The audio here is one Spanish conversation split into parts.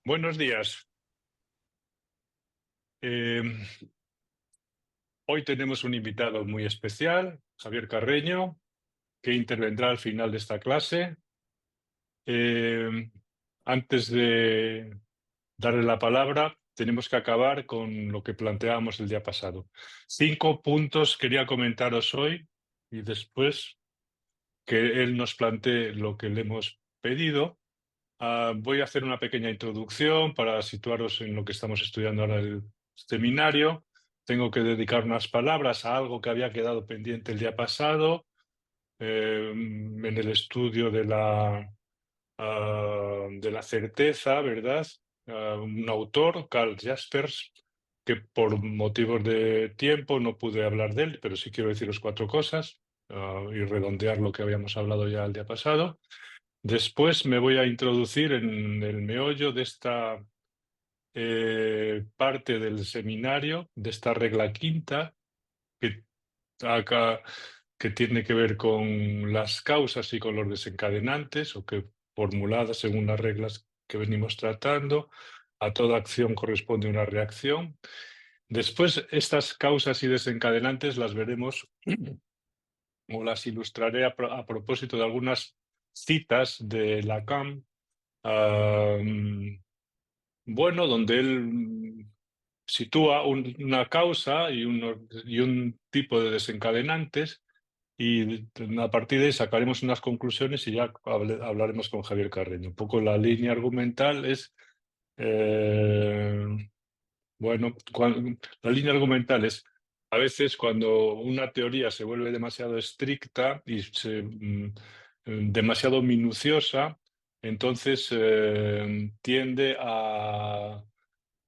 Buenos días. Eh, Hoy tenemos un invitado muy especial, Javier Carreño, que intervendrá al final de esta clase. Eh, Antes de darle la palabra, tenemos que acabar con lo que planteábamos el día pasado. 5 puntos quería comentaros hoy y después que él nos plantee lo que le hemos pedido. Voy a hacer una pequeña introducción para situaros en lo que estamos estudiando ahora el seminario. Tengo que dedicar unas palabras a algo que había quedado pendiente el día pasado en el estudio de la certeza, ¿verdad? Un autor, Karl Jaspers, que por motivos de tiempo no pude hablar de él, pero sí quiero deciros 4 cosas y redondear lo que habíamos hablado ya el día pasado. Después me voy a introducir en el meollo de esta parte del seminario, de esta regla quinta, que, acá, que tiene que ver con las causas y con los desencadenantes, o que formuladas según las reglas que venimos tratando, a toda acción corresponde una reacción. Después, estas causas y desencadenantes las veremos o las ilustraré a propósito de algunas citas de Lacan. Bueno, donde él sitúa una causa y un tipo de desencadenantes y a partir de ahí sacaremos unas conclusiones y ya hablaremos con Javier Carreño. Un poco la línea argumental es, eh, bueno, la línea argumental es a veces cuando una teoría se vuelve demasiado estricta y demasiado minuciosa, entonces tiende a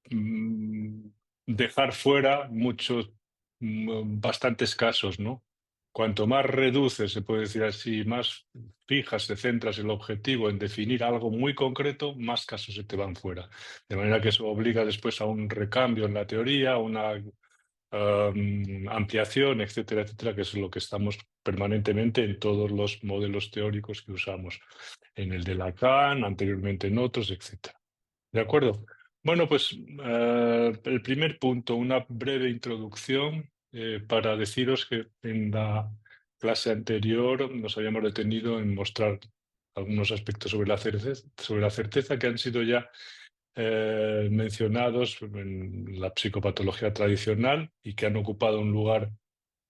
mm, dejar fuera muchos, bastantes casos, ¿no? Cuanto más reduces, se puede decir así, más fijas, te centras el objetivo en definir algo muy concreto, más casos se te van fuera. De manera que eso obliga después a un recambio en la teoría, a una ampliación, etcétera, etcétera, que es lo que estamos permanentemente en todos los modelos teóricos que usamos, en el de Lacan, anteriormente en otros, etcétera. ¿De acuerdo? Bueno, pues el primer punto, una breve introducción para deciros que en la clase anterior nos habíamos detenido en mostrar algunos aspectos sobre la certeza que han sido ya mencionados en la psicopatología tradicional y que han ocupado un lugar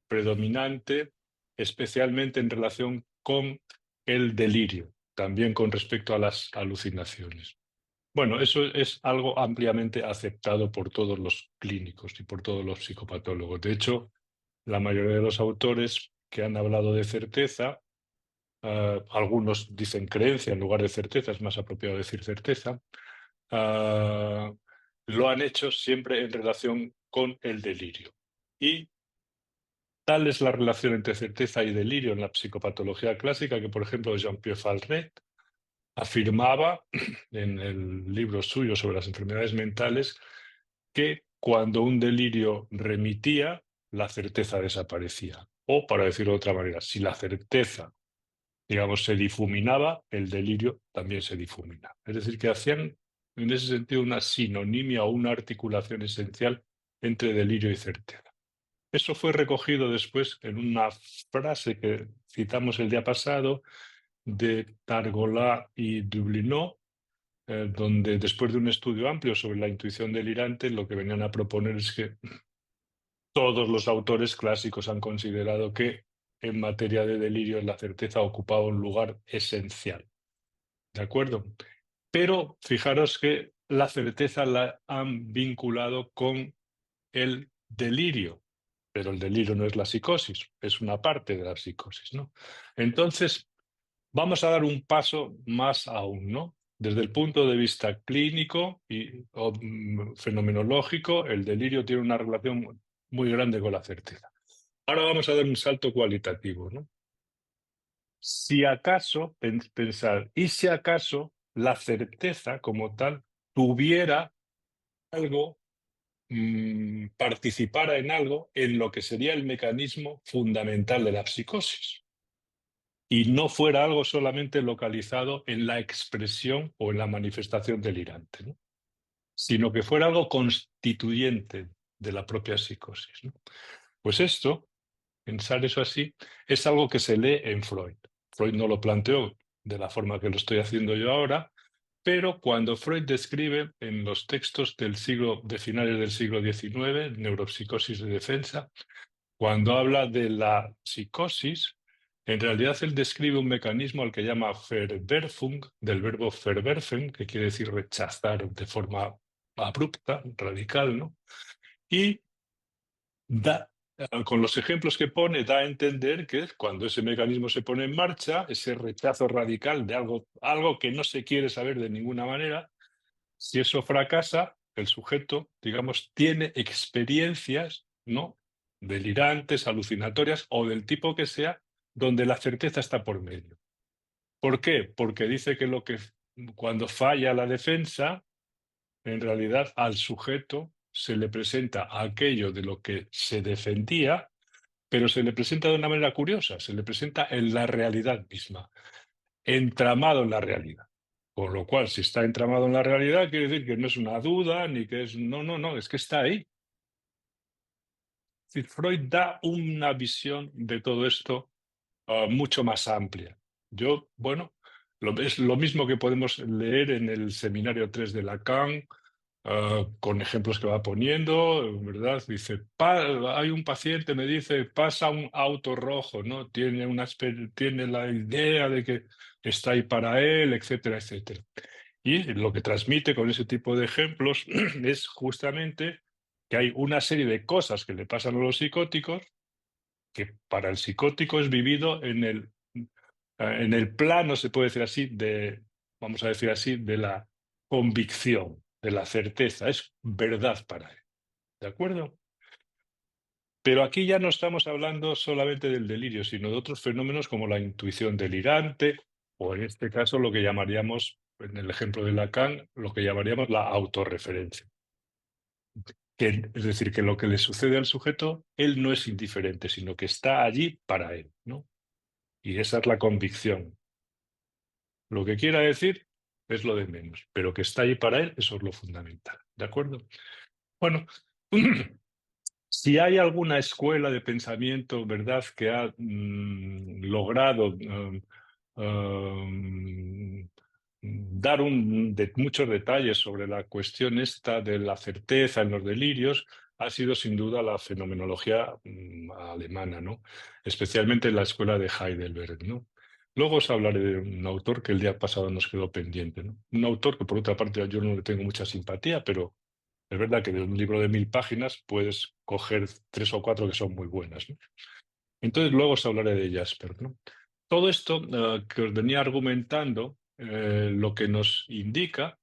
predominante, especialmente en relación con el delirio, también con respecto a las alucinaciones. Bueno, eso es algo ampliamente aceptado por todos los clínicos y por todos los psicopatólogos. De hecho, la mayoría de los autores que han hablado de certeza, algunos dicen creencia en lugar de certeza, es más apropiado decir certeza, ah, lo han hecho siempre en relación con el delirio. Y tal es la relación entre certeza y delirio en la psicopatología clásica que, por ejemplo, Jean-Pierre Falret afirmaba en el libro suyo sobre las enfermedades mentales que cuando un delirio remitía, la certeza desaparecía. O, para decirlo de otra manera, si la certeza, digamos, se difuminaba, el delirio también se difumina. Es decir, que hacían en ese sentido una sinonimia o una articulación esencial entre delirio y certeza. Eso fue recogido después en una frase que citamos el día pasado de Targolat y Dublinot, donde después de un estudio amplio sobre la intuición delirante, lo que venían a proponer es que todos los autores clásicos han considerado que en materia de delirio la certeza ocupaba un lugar esencial. ¿De acuerdo? Pero fijaros que la certeza la han vinculado con el delirio, pero el delirio no es la psicosis, es una parte de la psicosis, ¿no? Entonces, vamos a dar un paso más aún, ¿no? Desde el punto de vista clínico y fenomenológico, el delirio tiene una relación muy grande con la certeza. Ahora vamos a dar un salto cualitativo, ¿no? Si acaso, pensar, ¿y si acaso la certeza como tal tuviera algo, participara en algo en lo que sería el mecanismo fundamental de la psicosis? Y no fuera algo solamente localizado en la expresión o en la manifestación delirante, ¿no? sino que fuera algo constituyente de la propia psicosis, ¿no? Pues esto, pensar eso así, es algo que se lee en Freud. Freud no lo planteó de la forma que lo estoy haciendo yo ahora, pero cuando Freud describe en los textos de finales del siglo XIX, Neuropsicosis de defensa, cuando habla de la psicosis, en realidad él describe un mecanismo al que llama Verwerfung, del verbo verwerfen, que quiere decir rechazar de forma abrupta, radical, ¿no? Y con los ejemplos que pone, da a entender que cuando ese mecanismo se pone en marcha, ese rechazo radical de algo que no se quiere saber de ninguna manera, si eso fracasa, el sujeto, digamos, tiene experiencias, ¿no? Delirantes, alucinatorias o del tipo que sea, donde la certeza está por medio. ¿Por qué? Porque dice que cuando falla la defensa, en realidad al sujeto se le presenta aquello de lo que se defendía, pero se le presenta de una manera curiosa, se le presenta en la realidad misma, entramado en la realidad. Con lo cual, si está entramado en la realidad, quiere decir que no es una duda, ni que es... No, no, no, es que está ahí. Es decir, Freud da una visión de todo esto mucho más amplia. Yo, bueno, es lo mismo que podemos leer en el seminario 3 de Lacan, con ejemplos que va poniendo, ¿verdad? Dice, hay un paciente, me dice, pasa un auto rojo, ¿no? Tiene la idea de que está ahí para él, etcétera, etcétera. Y lo que transmite con ese tipo de ejemplos es justamente que hay una serie de cosas que le pasan a los psicóticos que para el psicótico es vivido en el plano, se puede decir así, vamos a decir así, de la convicción, de la certeza. Es verdad para él. ¿De acuerdo? Pero aquí ya no estamos hablando solamente del delirio, sino de otros fenómenos como la intuición delirante, o en este caso lo que llamaríamos, en el ejemplo de Lacan, lo que llamaríamos la autorreferencia. Es decir, que lo que le sucede al sujeto, él no es indiferente, sino que está allí para él, ¿no? Y esa es la convicción. Lo que quiera decir es lo de menos, pero que está ahí para él, eso es lo fundamental. ¿De acuerdo? Bueno, si hay alguna escuela de pensamiento, ¿verdad?, que ha logrado dar muchos detalles sobre la cuestión esta de la certeza en los delirios, ha sido sin duda la fenomenología alemana, ¿no? Especialmente en la escuela de Heidelberg, ¿no? Luego os hablaré de un autor que el día pasado nos quedó pendiente, ¿no? Un autor que por otra parte yo no le tengo mucha simpatía, pero es verdad que de un libro de 1000 páginas puedes coger 3 o 4 que son muy buenas, ¿no? Entonces luego os hablaré de Jasper, ¿no? Todo esto que os venía argumentando, lo que nos indica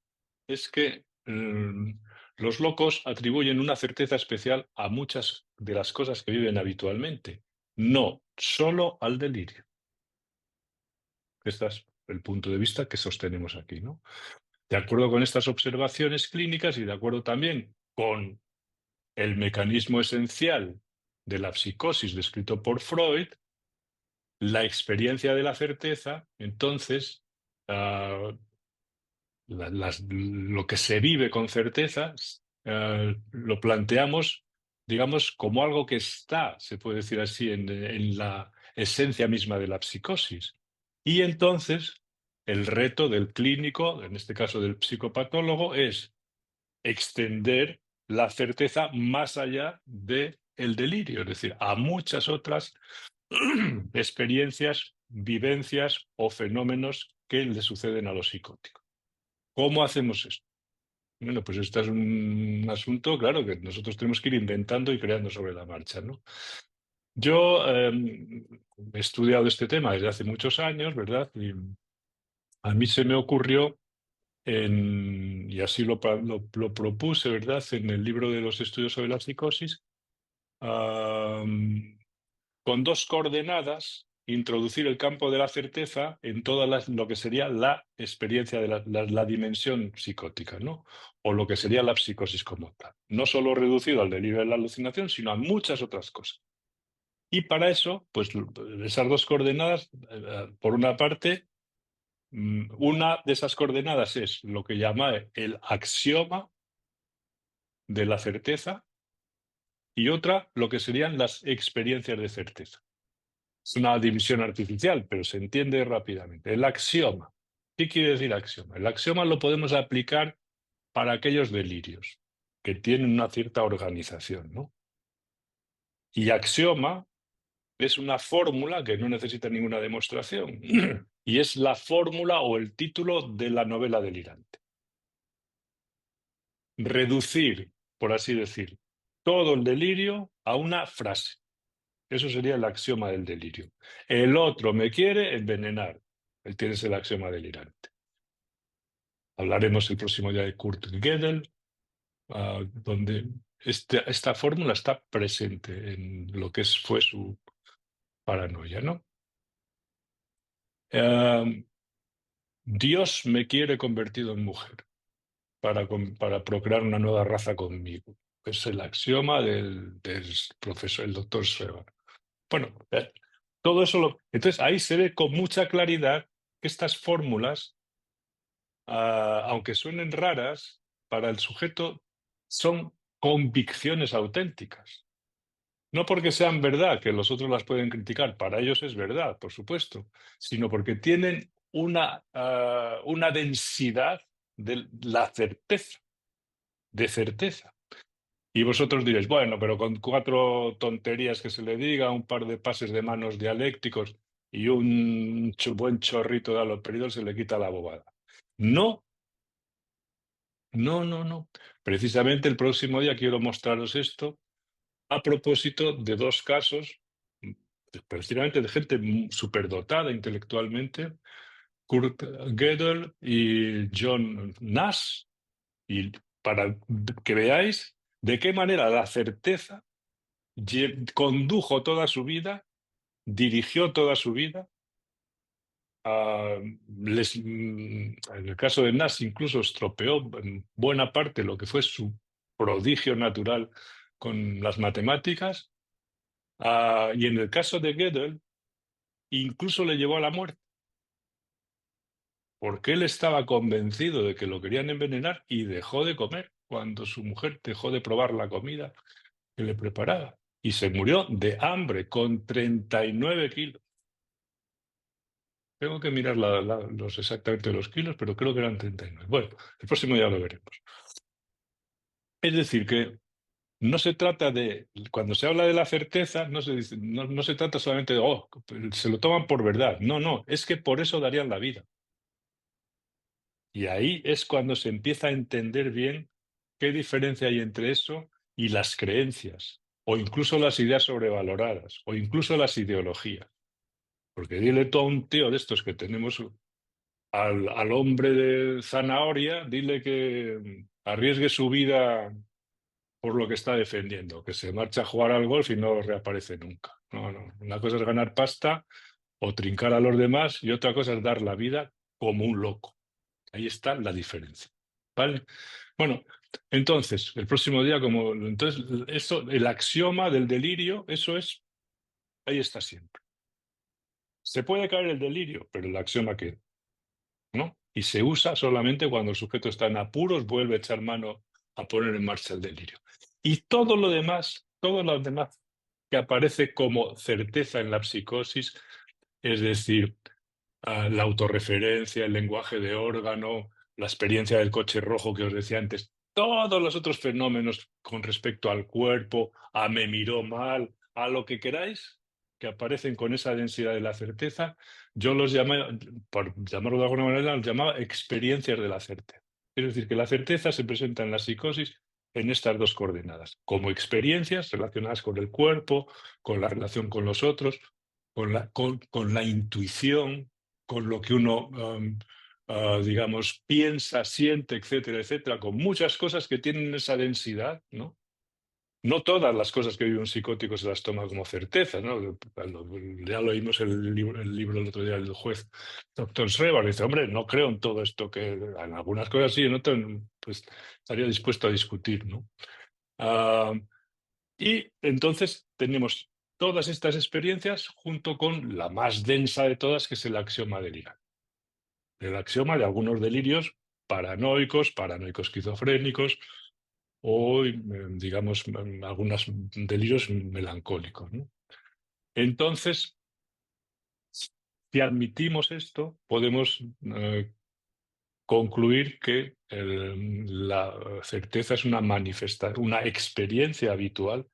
es que los locos atribuyen una certeza especial a muchas de las cosas que viven habitualmente, no solo al delirio. Este es el punto de vista que sostenemos aquí, ¿no? De acuerdo con estas observaciones clínicas y de acuerdo también con el mecanismo esencial de la psicosis descrito por Freud, la experiencia de la certeza, entonces, ah, lo que se vive con certeza, lo planteamos, digamos, como algo que está, se puede decir así, en la esencia misma de la psicosis. Y entonces, el reto del clínico, en este caso del psicopatólogo, es extender la certeza más allá del delirio, es decir, a muchas otras experiencias, vivencias o fenómenos que le suceden a los psicóticos. ¿Cómo hacemos esto? Bueno, pues este es un asunto, claro, que nosotros tenemos que ir inventando y creando sobre la marcha, ¿no? Yo he estudiado este tema desde hace muchos años, ¿verdad? Y a mí se me ocurrió, y así lo propuse, ¿verdad?, en el libro de los estudios sobre la psicosis, con 2 coordenadas, introducir el campo de la certeza en lo que sería la experiencia de la dimensión psicótica, ¿no? O lo que sería la psicosis como tal. No solo reducido al delirio de la alucinación, sino a muchas otras cosas. Y para eso, pues esas 2 coordenadas, por una parte, una de esas coordenadas es lo que llama el axioma, de la certeza y otra lo que serían las experiencias de certeza. Es una división artificial, pero se entiende rápidamente. El axioma. ¿Qué quiere decir axioma? El axioma lo podemos aplicar para aquellos delirios que tienen una cierta organización, ¿no? Y axioma es una fórmula que no necesita ninguna demostración y es la fórmula o el título de la novela delirante. Reducir, por así decir, todo el delirio a una frase. Eso sería el axioma del delirio. El otro me quiere envenenar. Él tiene el axioma delirante. Hablaremos el próximo día de Kurt Gödel, donde esta fórmula está presente en lo que fue su paranoia, ¿no? Dios me quiere convertido en mujer para procrear una nueva raza conmigo. Es el axioma del profesor, el doctor Schreber. Bueno, todo eso entonces ahí se ve con mucha claridad que estas fórmulas, aunque suenen raras, para el sujeto son convicciones auténticas. No porque sean verdad, que los otros las pueden criticar, para ellos es verdad, por supuesto, sino porque tienen una densidad de la certeza, de certeza. Y vosotros diréis, bueno, pero con 4 tonterías que se le diga, un par de pases de manos dialécticos y un buen chorrito de haloperidol se le quita la bobada. No, no, no, no. Precisamente el próximo día quiero mostraros esto a propósito de 2 casos, precisamente de gente superdotada intelectualmente, Kurt Gödel y John Nash, y para que veáis de qué manera la certeza condujo toda su vida, dirigió toda su vida. En el caso de Nash incluso estropeó en buena parte lo que fue su prodigio natural con las matemáticas. Y en el caso de Gödel, incluso le llevó a la muerte, porque él estaba convencido de que lo querían envenenar y dejó de comer cuando su mujer dejó de probar la comida que le preparaba. Y se murió de hambre con 39 kilos. Tengo que mirar exactamente los kilos, pero creo que eran 39. Bueno, el próximo día lo veremos. Es decir, que no se trata de, cuando se habla de la certeza, no se trata solamente de, oh, se lo toman por verdad. No, no, es que por eso darían la vida. Y ahí es cuando se empieza a entender bien qué diferencia hay entre eso y las creencias, o incluso las ideas sobrevaloradas, o incluso las ideologías. Porque dile tú a un tío de estos que tenemos, al hombre de zanahoria, dile que arriesgue su vida por lo que está defendiendo, que se marcha a jugar al golf y no reaparece nunca. No, no. Una cosa es ganar pasta o trincar a los demás y otra cosa es dar la vida como un loco. Ahí está la diferencia. ¿Vale? Bueno, entonces, el próximo día, entonces, el axioma del delirio, ahí está siempre. Se puede caer el delirio, pero el axioma que ¿no? Y se usa solamente cuando el sujeto está en apuros, vuelve a echar mano a poner en marcha el delirio. Y todo lo demás que aparece como certeza en la psicosis, es decir, la autorreferencia, el lenguaje de órgano, la experiencia del coche rojo que os decía antes, todos los otros fenómenos con respecto al cuerpo, a me miró mal, a lo que queráis, que aparecen con esa densidad de la certeza, yo los llamaba, por llamarlo de alguna manera, los llamaba experiencias de la certeza. Es decir, que la certeza se presenta en la psicosis en estas 2 coordenadas, como experiencias relacionadas con el cuerpo, con la relación con los otros, con la intuición, con lo que uno, digamos, piensa, siente, etcétera, etcétera, con muchas cosas que tienen esa densidad, ¿no? No todas las cosas que vive un psicótico se las toma como certeza, ¿no? Ya lo oímos el libro el otro día del juez doctor Schreber, dice, hombre, no creo en todo esto, que en algunas cosas sí, en otras pues estaría dispuesto a discutir, ¿no? Y entonces tenemos todas estas experiencias junto con la más densa de todas, que es el axioma delirante. El axioma de algunos delirios paranoicos, paranoicos esquizofrénicos o, digamos, algunos delirios melancólicos, ¿no? Entonces, si admitimos esto, podemos concluir que la certeza es una experiencia habitual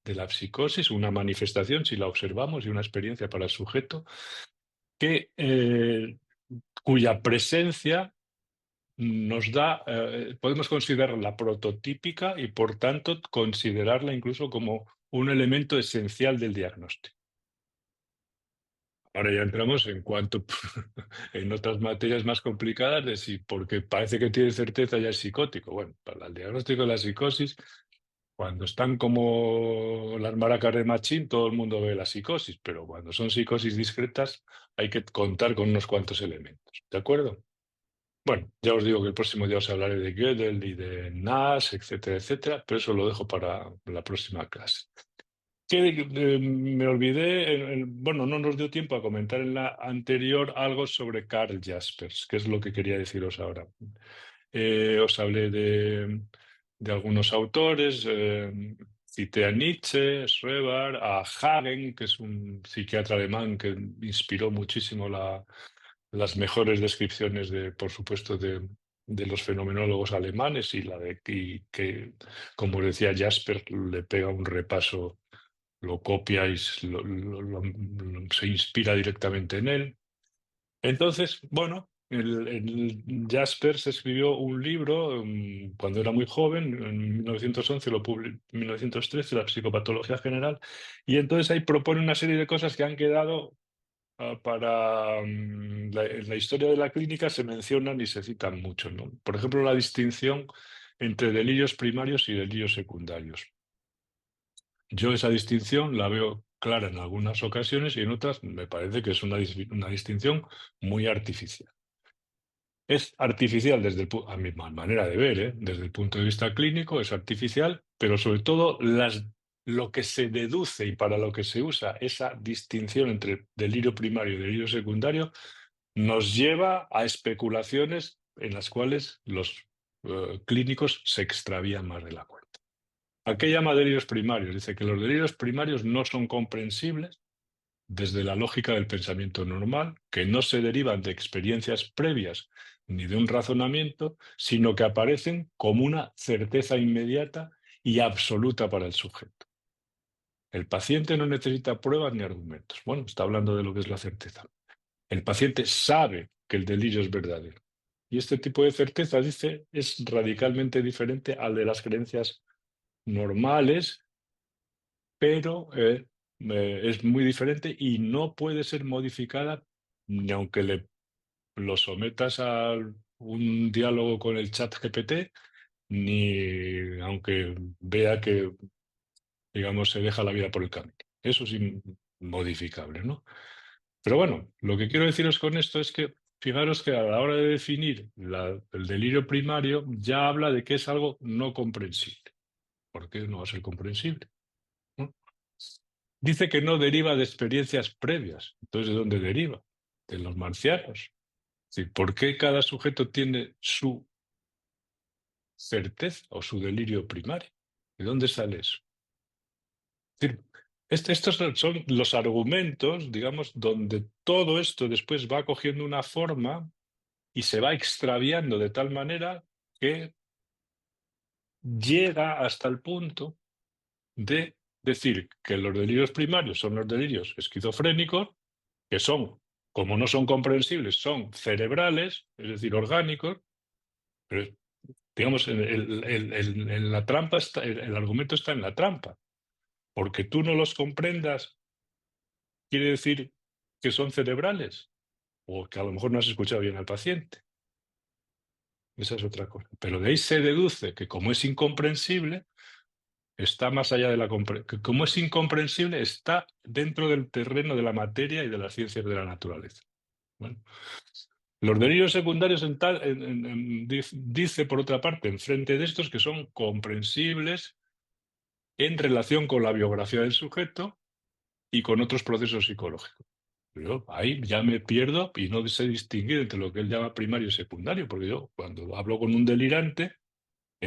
de la psicosis, una manifestación, si la observamos, y una experiencia para el sujeto, que, cuya presencia nos da, podemos considerarla prototípica y, por tanto, considerarla incluso como un elemento esencial del diagnóstico. Ahora ya entramos en cuanto en otras materias más complicadas de si porque parece que tiene certeza ya es psicótico. Bueno, para el diagnóstico de la psicosis, cuando están como las maracas de Machín, todo el mundo ve la psicosis, pero cuando son psicosis discretas hay que contar con unos cuantos elementos. ¿De acuerdo? Bueno, ya os digo que el próximo día os hablaré de Gödel y de Nash, etcétera, etcétera, pero eso lo dejo para la próxima clase. Me olvidé, bueno, no nos dio tiempo a comentar en la anterior algo sobre Karl Jaspers, que es lo que quería deciros ahora. Os hablé de algunos autores, cité a Nietzsche, Schreber, a Hagen, que es un psiquiatra alemán que inspiró muchísimo las mejores descripciones por supuesto, de los fenomenólogos alemanes y que, como decía Jasper, le pega un repaso, lo copia y se inspira directamente en él. Entonces, bueno, el Jaspers escribió un libro cuando era muy joven, en 1911 lo publicó, 1913, La psicopatología general, y entonces ahí propone una serie de cosas que han quedado en la historia de la clínica, se mencionan y se citan mucho, ¿no? Por ejemplo, la distinción entre delirios primarios y delirios secundarios. Yo esa distinción la veo clara en algunas ocasiones y en otras me parece que es una distinción muy artificial. Es artificial a mi manera de ver, ¿eh? Desde el punto de vista clínico es artificial, pero sobre todo lo que se deduce y para lo que se usa esa distinción entre delirio primario y delirio secundario nos lleva a especulaciones en las cuales los clínicos se extravían más de la cuenta. ¿A qué llama delirios primarios? Dice que los delirios primarios no son comprensibles desde la lógica del pensamiento normal, que no se derivan de experiencias previas ni de un razonamiento, sino que aparecen como una certeza inmediata y absoluta para el sujeto. El paciente no necesita pruebas ni argumentos. Bueno, está hablando de lo que es la certeza. El paciente sabe que el delirio es verdadero. Y este tipo de certeza, dice, es radicalmente diferente al de las creencias normales, pero es muy diferente y no puede ser modificada ni aunque lo sometas a un diálogo con el chat GPT, ni aunque vea que, digamos, se deja la vida por el camino. Eso es inmodificable, ¿no? Pero bueno, lo que quiero deciros con esto es que fijaros que a la hora de definir el delirio primario ya habla de que es algo no comprensible. ¿Por qué no va a ser comprensible? ¿No? Dice que no deriva de experiencias previas. Entonces, ¿de dónde deriva? De los marcianos. Es decir, ¿por qué cada sujeto tiene su certeza o su delirio primario? ¿De dónde sale eso? Es decir, estos son los argumentos, digamos, donde todo esto después va cogiendo una forma y se va extraviando de tal manera que llega hasta el punto de decir que los delirios primarios son los delirios esquizofrénicos, que son, como no son comprensibles, son cerebrales, es decir, orgánicos, pero digamos, en la trampa está, el argumento está en la trampa, porque tú no los comprendas, quiere decir que son cerebrales, o que a lo mejor no has escuchado bien al paciente. Esa es otra cosa. Pero de ahí se deduce que como es incomprensible, está más allá de que como es incomprensible, está dentro del terreno de la materia y de las ciencias de la naturaleza. Bueno, los delirios secundarios dice, por otra parte, enfrente de estos que son comprensibles en relación con la biografía del sujeto y con otros procesos psicológicos. Yo ahí ya me pierdo y no sé distinguir entre lo que él llama primario y secundario, porque yo cuando hablo con un delirante,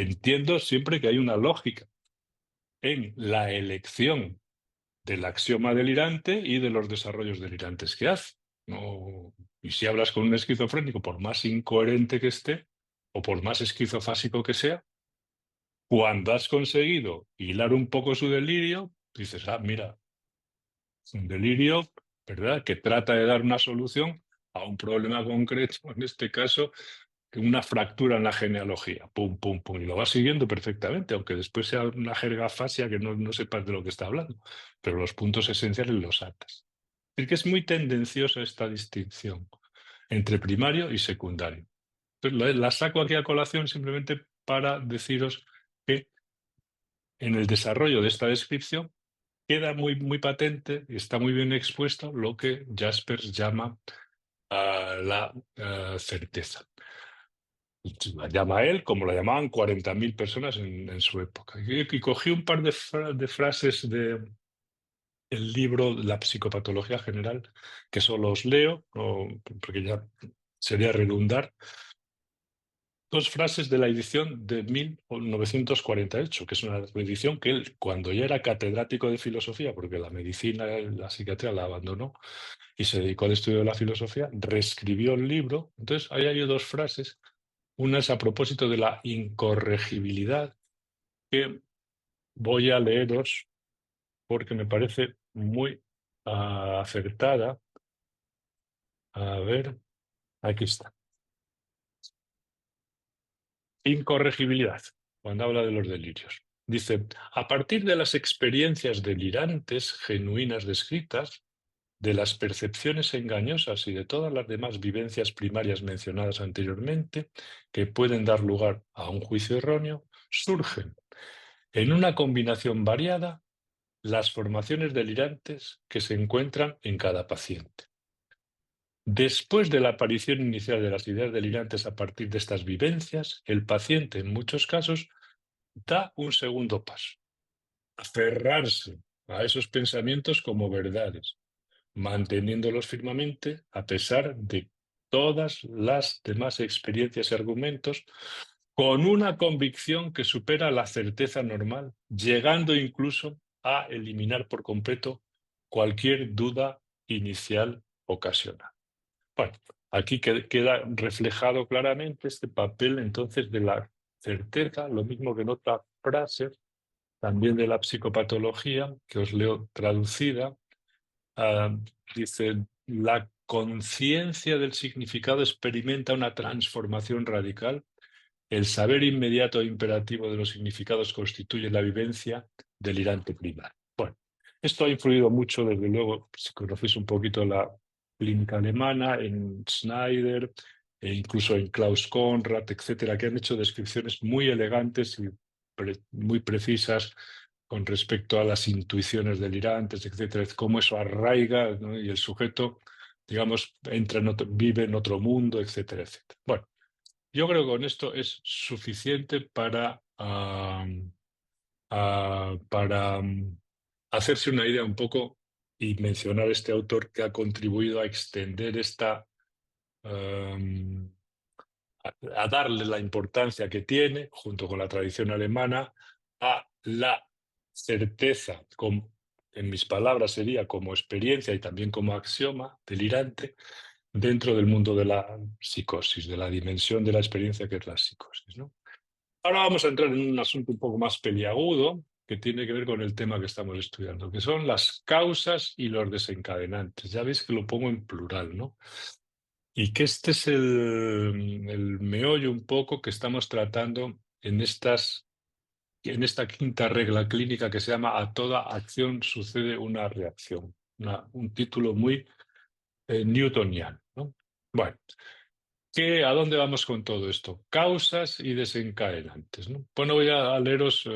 entiendo siempre que hay una lógica en la elección del axioma delirante y de los desarrollos delirantes que hace. No, y si hablas con un esquizofrénico, por más incoherente que esté, o por más esquizofásico que sea, cuando has conseguido hilar un poco su delirio, dices, ah, mira, es un delirio, ¿verdad?, que trata de dar una solución a un problema concreto, en este caso, una fractura en la genealogía, pum, pum, pum, y lo vas siguiendo perfectamente, aunque después sea una jerga fasia que no sepas de lo que está hablando, pero los puntos esenciales los atas. Es que es muy tendenciosa esta distinción entre primario y secundario. Entonces, la saco aquí a colación simplemente para deciros que en el desarrollo de esta descripción queda muy, muy patente y está muy bien expuesto lo que Jaspers llama la certeza. La llama él como la llamaban 40.000 personas en su época. Y cogí un par de frases del libro La psicopatología general, que solo os leo, porque ya sería redundar. Dos frases de la edición de 1948, que es una edición que él, cuando ya era catedrático de filosofía, porque la medicina, la psiquiatría la abandonó y se dedicó al estudio de la filosofía, reescribió el libro. Entonces, ahí hay dos frases. Una es a propósito de la incorregibilidad, que voy a leeros porque me parece muy acertada. A ver, aquí está. Incorregibilidad, cuando habla de los delirios. Dice, a partir de las experiencias delirantes, genuinas descritas, de las percepciones engañosas y de todas las demás vivencias primarias mencionadas anteriormente, que pueden dar lugar a un juicio erróneo, surgen, en una combinación variada, las formaciones delirantes que se encuentran en cada paciente. Después de la aparición inicial de las ideas delirantes a partir de estas vivencias, el paciente en muchos casos da un segundo paso, aferrarse a esos pensamientos como verdades, manteniéndolos firmemente a pesar de todas las demás experiencias y argumentos, con una convicción que supera la certeza normal, llegando incluso a eliminar por completo cualquier duda inicial ocasional. Bueno, aquí queda reflejado claramente este papel entonces de la certeza, lo mismo que en otra frase, también de la psicopatología, que os leo traducida. Dice, la conciencia del significado experimenta una transformación radical. El saber inmediato e imperativo de los significados constituye la vivencia delirante primaria. Bueno, esto ha influido mucho, desde luego, si conocéis un poquito la clínica alemana, en Schneider, e incluso en Klaus Konrad, etcétera, que han hecho descripciones muy elegantes y muy precisas con respecto a las intuiciones delirantes, etcétera, cómo eso arraiga, ¿no? Y el sujeto, digamos, vive en otro mundo, etcétera, etcétera. Bueno, yo creo que con esto es suficiente para hacerse una idea un poco y mencionar este autor que ha contribuido a extender um, a darle la importancia que tiene, junto con la tradición alemana, a la certeza, en mis palabras sería como experiencia y también como axioma delirante, dentro del mundo de la psicosis, de la dimensión de la experiencia que es la psicosis, ¿no? Ahora vamos a entrar en un asunto un poco más peliagudo, que tiene que ver con el tema que estamos estudiando, que son las causas y los desencadenantes. Ya veis que lo pongo en plural, ¿no? Y que este es el meollo un poco que estamos tratando en esta quinta regla clínica que se llama a toda acción sucede una reacción. Un título muy newtoniano, ¿no? Bueno, ¿a dónde vamos con todo esto? Causas y desencadenantes, ¿no? Bueno, voy a leeros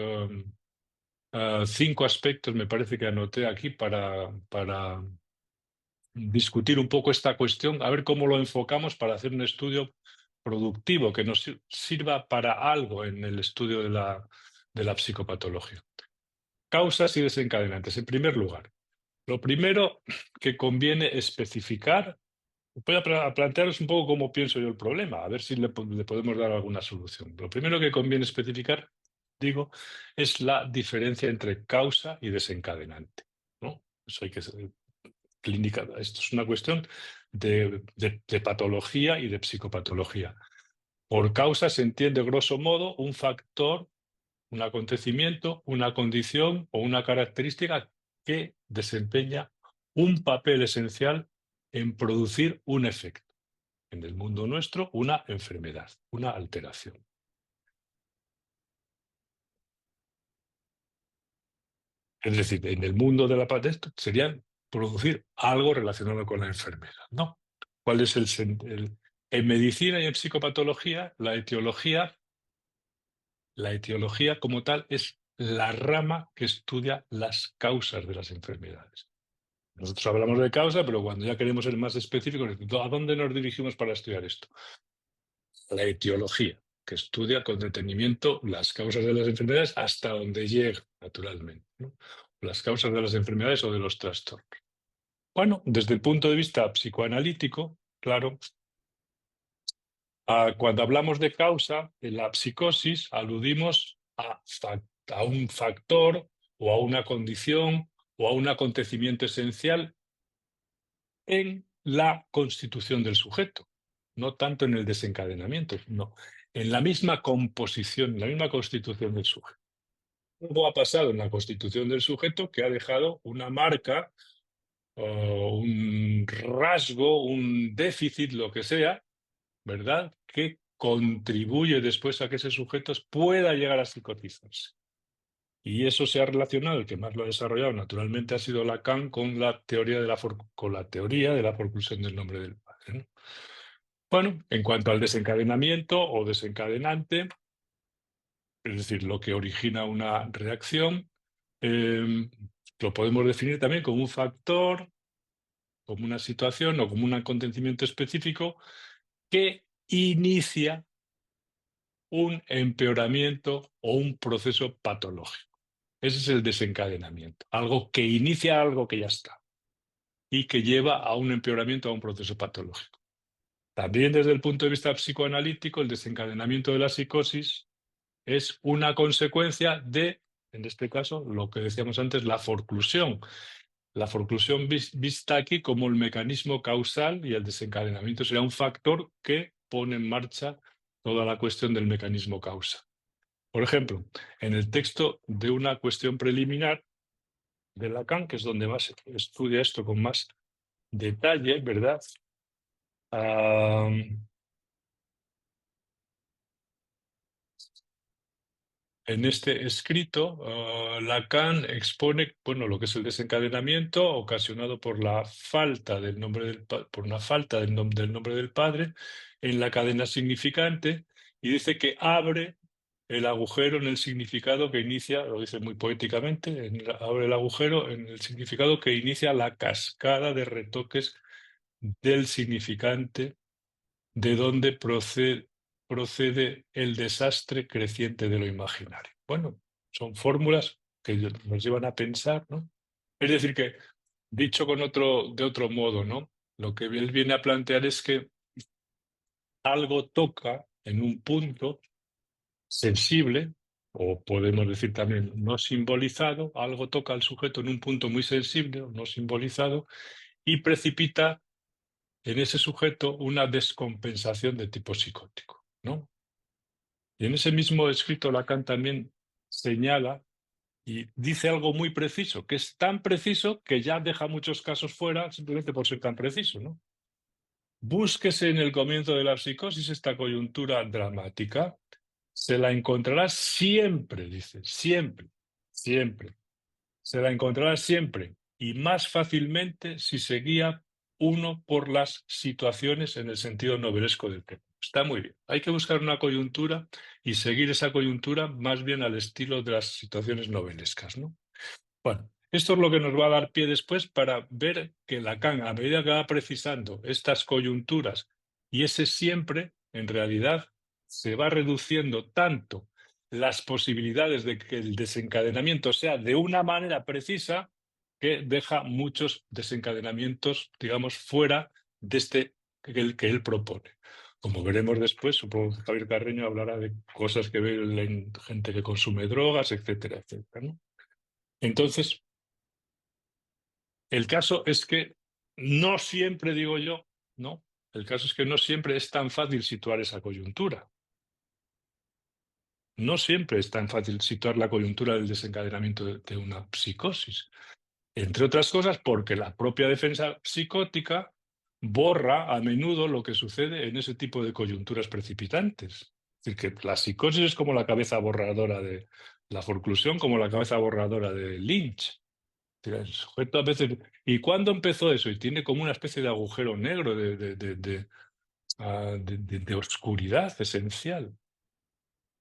5 aspectos, me parece que anoté aquí para discutir un poco esta cuestión, a ver cómo lo enfocamos para hacer un estudio productivo que nos sirva para algo en el estudio de la psicopatología. Causas y desencadenantes. En primer lugar, lo primero que conviene especificar Voy a plantearos un poco cómo pienso yo el problema, a ver si le podemos dar alguna solución. Lo primero que conviene especificar, digo, es la diferencia entre causa y desencadenante, ¿no? Eso hay que ser clínica. Esto es una cuestión de patología y de psicopatología. Por causa se entiende, grosso modo, un factor, un acontecimiento, una condición o una característica que desempeña un papel esencial en producir un efecto. En el mundo nuestro, una enfermedad, una alteración. Es decir, en el mundo de la patología sería producir algo relacionado con la enfermedad, ¿no? ¿Cuál es en medicina y en psicopatología, la etiología como tal es la rama que estudia las causas de las enfermedades. Nosotros hablamos de causa, pero cuando ya queremos ser más específicos, ¿a dónde nos dirigimos para estudiar esto? La etiología, que estudia con detenimiento las causas de las enfermedades hasta donde llega, naturalmente, ¿no? Las causas de las enfermedades o de los trastornos. Bueno, desde el punto de vista psicoanalítico, claro, cuando hablamos de causa, en la psicosis aludimos a un factor o a una condición o a un acontecimiento esencial en la constitución del sujeto, no tanto en el desencadenamiento, no, en la misma composición, en la misma constitución del sujeto. Algo ha pasado en la constitución del sujeto que ha dejado una marca, un rasgo, un déficit, lo que sea, ¿verdad? Que contribuye después a que ese sujeto pueda llegar a psicotizarse. Y eso se ha relacionado, el que más lo ha desarrollado naturalmente ha sido Lacan con la teoría de la forclusión del nombre del padre, ¿no? Bueno, en cuanto al desencadenamiento o desencadenante, es decir, lo que origina una reacción, eh, lo podemos definir también como un factor, como una situación o como un acontecimiento específico que inicia un empeoramiento o un proceso patológico. Ese es el desencadenamiento, algo que inicia algo que ya está y que lleva a un empeoramiento, a un proceso patológico. También desde el punto de vista psicoanalítico, el desencadenamiento de la psicosis es una consecuencia de, en este caso, lo que decíamos antes, la forclusión. La forclusión vista aquí como el mecanismo causal y el desencadenamiento sería un factor que pone en marcha toda la cuestión del mecanismo causa. Por ejemplo, en el texto de una cuestión preliminar de Lacan, que es donde más se estudia esto con más detalle, ¿verdad? En este escrito, Lacan expone, bueno, lo que es el desencadenamiento ocasionado por la falta del nombre por una falta del nombre del padre en la cadena significante, y dice que abre el agujero en el significado que inicia, lo dice muy poéticamente, abre el agujero en el significado que inicia la cascada de retoques del significante, de donde procede el desastre creciente de lo imaginario. Bueno, son fórmulas que nos llevan a pensar, ¿no? Es decir, que dicho de otro modo, ¿no? Lo que él viene a plantear es que algo toca en un punto sensible, o podemos decir también no simbolizado, algo toca al sujeto en un punto muy sensible, o no simbolizado, y precipita en ese sujeto una descompensación de tipo psicótico, ¿no? Y en ese mismo escrito Lacan también señala y dice algo muy preciso, que es tan preciso que ya deja muchos casos fuera simplemente por ser tan preciso, ¿no? Búsquese en el comienzo de la psicosis esta coyuntura dramática, se la encontrará siempre, dice, siempre, siempre. Se la encontrará siempre y más fácilmente si se guía uno por las situaciones en el sentido novelesco del tema. Está muy bien. Hay que buscar una coyuntura y seguir esa coyuntura más bien al estilo de las situaciones novelescas, ¿no? Bueno, esto es lo que nos va a dar pie después para ver que Lacan, a medida que va precisando estas coyunturas y ese siempre, en realidad, se va reduciendo tanto las posibilidades de que el desencadenamiento sea de una manera precisa que deja muchos desencadenamientos, digamos, fuera de este que él propone. Como veremos después, supongo que Javier Carreño hablará de cosas que ve en gente que consume drogas, etcétera, etcétera, ¿no? Entonces, el caso es que no siempre, digo yo, ¿no? El caso es que no siempre es tan fácil situar esa coyuntura. No siempre es tan fácil situar la coyuntura del desencadenamiento de una psicosis. Entre otras cosas, porque la propia defensa psicótica borra a menudo lo que sucede en ese tipo de coyunturas precipitantes. Es decir, que la psicosis es como la cabeza borradora de la forclusión, como la cabeza borradora de Lynch. Es decir, el sujeto a veces. ¿Y cuándo empezó eso? Y tiene como una especie de agujero negro de oscuridad esencial,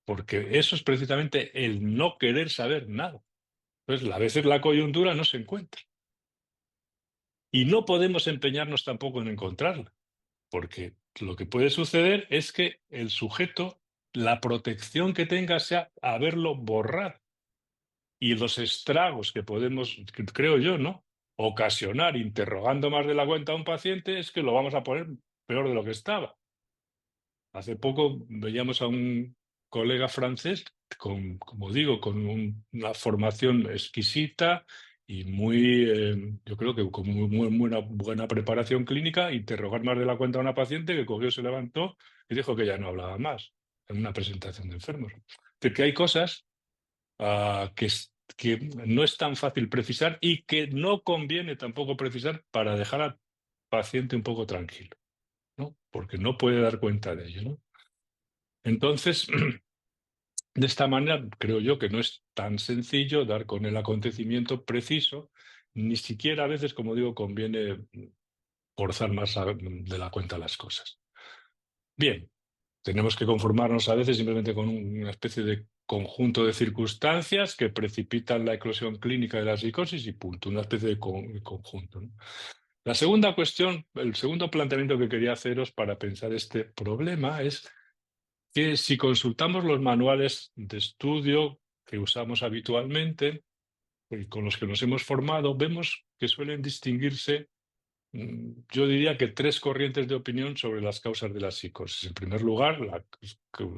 porque eso es precisamente el no querer saber nada. Entonces, a veces la coyuntura no se encuentra. Y no podemos empeñarnos tampoco en encontrarla, porque lo que puede suceder es que el sujeto, la protección que tenga sea haberlo borrado. Y los estragos que podemos, creo yo, ¿no?, ocasionar interrogando más de la cuenta a un paciente es que lo vamos a poner peor de lo que estaba. Hace poco veíamos a un colega francés como digo, con una formación exquisita y yo creo que con muy buena preparación clínica, interrogar más de la cuenta a una paciente que cogió, se levantó y dijo que ya no hablaba más en una presentación de enfermos. Es decir, que hay cosas que no es tan fácil precisar y que no conviene tampoco precisar para dejar al paciente un poco tranquilo, ¿no? Porque no puede dar cuenta de ello, ¿no? Entonces, de esta manera, creo yo que no es tan sencillo dar con el acontecimiento preciso, ni siquiera a veces, como digo, conviene forzar más de la cuenta las cosas. Bien, tenemos que conformarnos a veces simplemente con una especie de conjunto de circunstancias que precipitan la eclosión clínica de la psicosis y punto, una especie de conjunto, ¿no? La segunda cuestión, el segundo planteamiento que quería haceros para pensar este problema es que si consultamos los manuales de estudio que usamos habitualmente y con los que nos hemos formado, vemos que suelen distinguirse, yo diría que tres corrientes de opinión sobre las causas de la psicosis. En primer lugar, las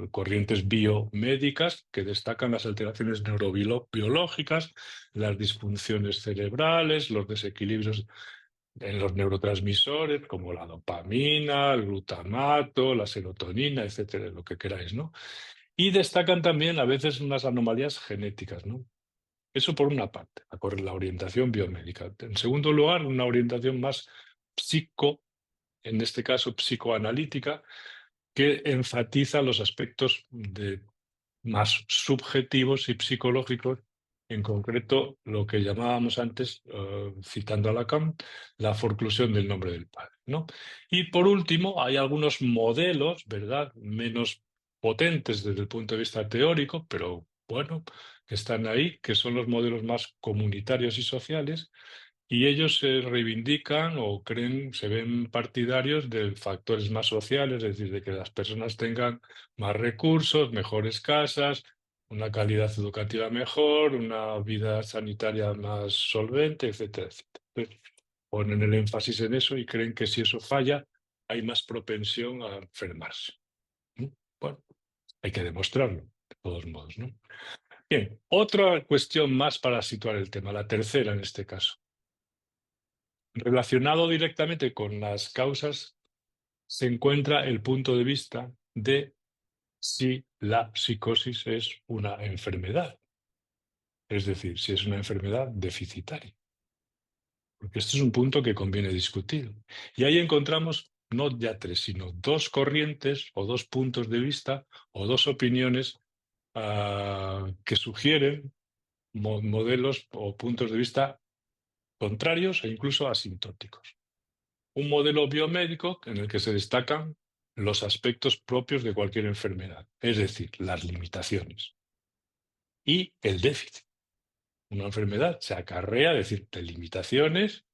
corrientes biomédicas que destacan las alteraciones neurobiológicas, las disfunciones cerebrales, los desequilibrios en los neurotransmisores como la dopamina, el glutamato, la serotonina, etcétera, lo que queráis, ¿no? Y destacan también a veces unas anomalías genéticas, ¿no? Eso por una parte, la orientación biomédica. En segundo lugar, una orientación más psico, en este caso psicoanalítica, que enfatiza los aspectos más subjetivos y psicológicos, en concreto lo que llamábamos antes, citando a Lacan, la forclusión del nombre del padre, ¿no? Y por último, hay algunos modelos, ¿verdad?, menos potentes desde el punto de vista teórico, pero bueno, que están ahí, que son los modelos más comunitarios y sociales, y ellos se reivindican o creen, se ven partidarios de factores más sociales, es decir, de que las personas tengan más recursos, mejores casas, una calidad educativa mejor, una vida sanitaria más solvente, etcétera, etcétera. Entonces, ponen el énfasis en eso y creen que si eso falla, hay más propensión a enfermarse, ¿no? Bueno, hay que demostrarlo, de todos modos, ¿no? Bien, otra cuestión más para situar el tema, la tercera en este caso. Relacionado directamente con las causas se encuentra el punto de vista de si la psicosis es una enfermedad, es decir, si es una enfermedad deficitaria, porque este es un punto que conviene discutir. Y ahí encontramos no ya tres, sino dos corrientes o dos puntos de vista o dos opiniones que sugieren modelos o puntos de vista contrarios e incluso asintóticos. Un modelo biomédico en el que se destacan los aspectos propios de cualquier enfermedad, es decir, las limitaciones y el déficit. Una enfermedad se acarrea, es decir, de limitaciones,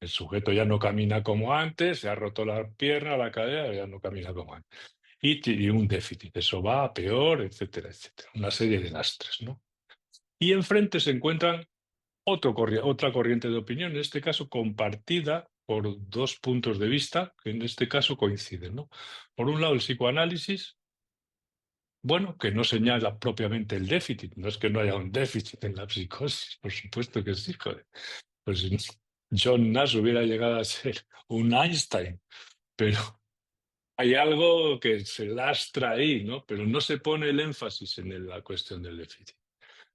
el sujeto ya no camina como antes, se ha roto la pierna, la cadera, ya no camina como antes. Y un déficit, eso va a peor, etcétera, etcétera. Una serie de lastres, ¿no? Y enfrente se encuentran otra corriente de opinión, en este caso compartida por dos puntos de vista que en este caso coinciden, ¿no? Por un lado, el psicoanálisis, bueno, que no señala propiamente el déficit, no es que no haya un déficit en la psicosis, por supuesto que sí, joder. Pues si John Nash hubiera llegado a ser un Einstein, pero hay algo que se lastra ahí, ¿no? Pero no se pone el énfasis en la cuestión del déficit.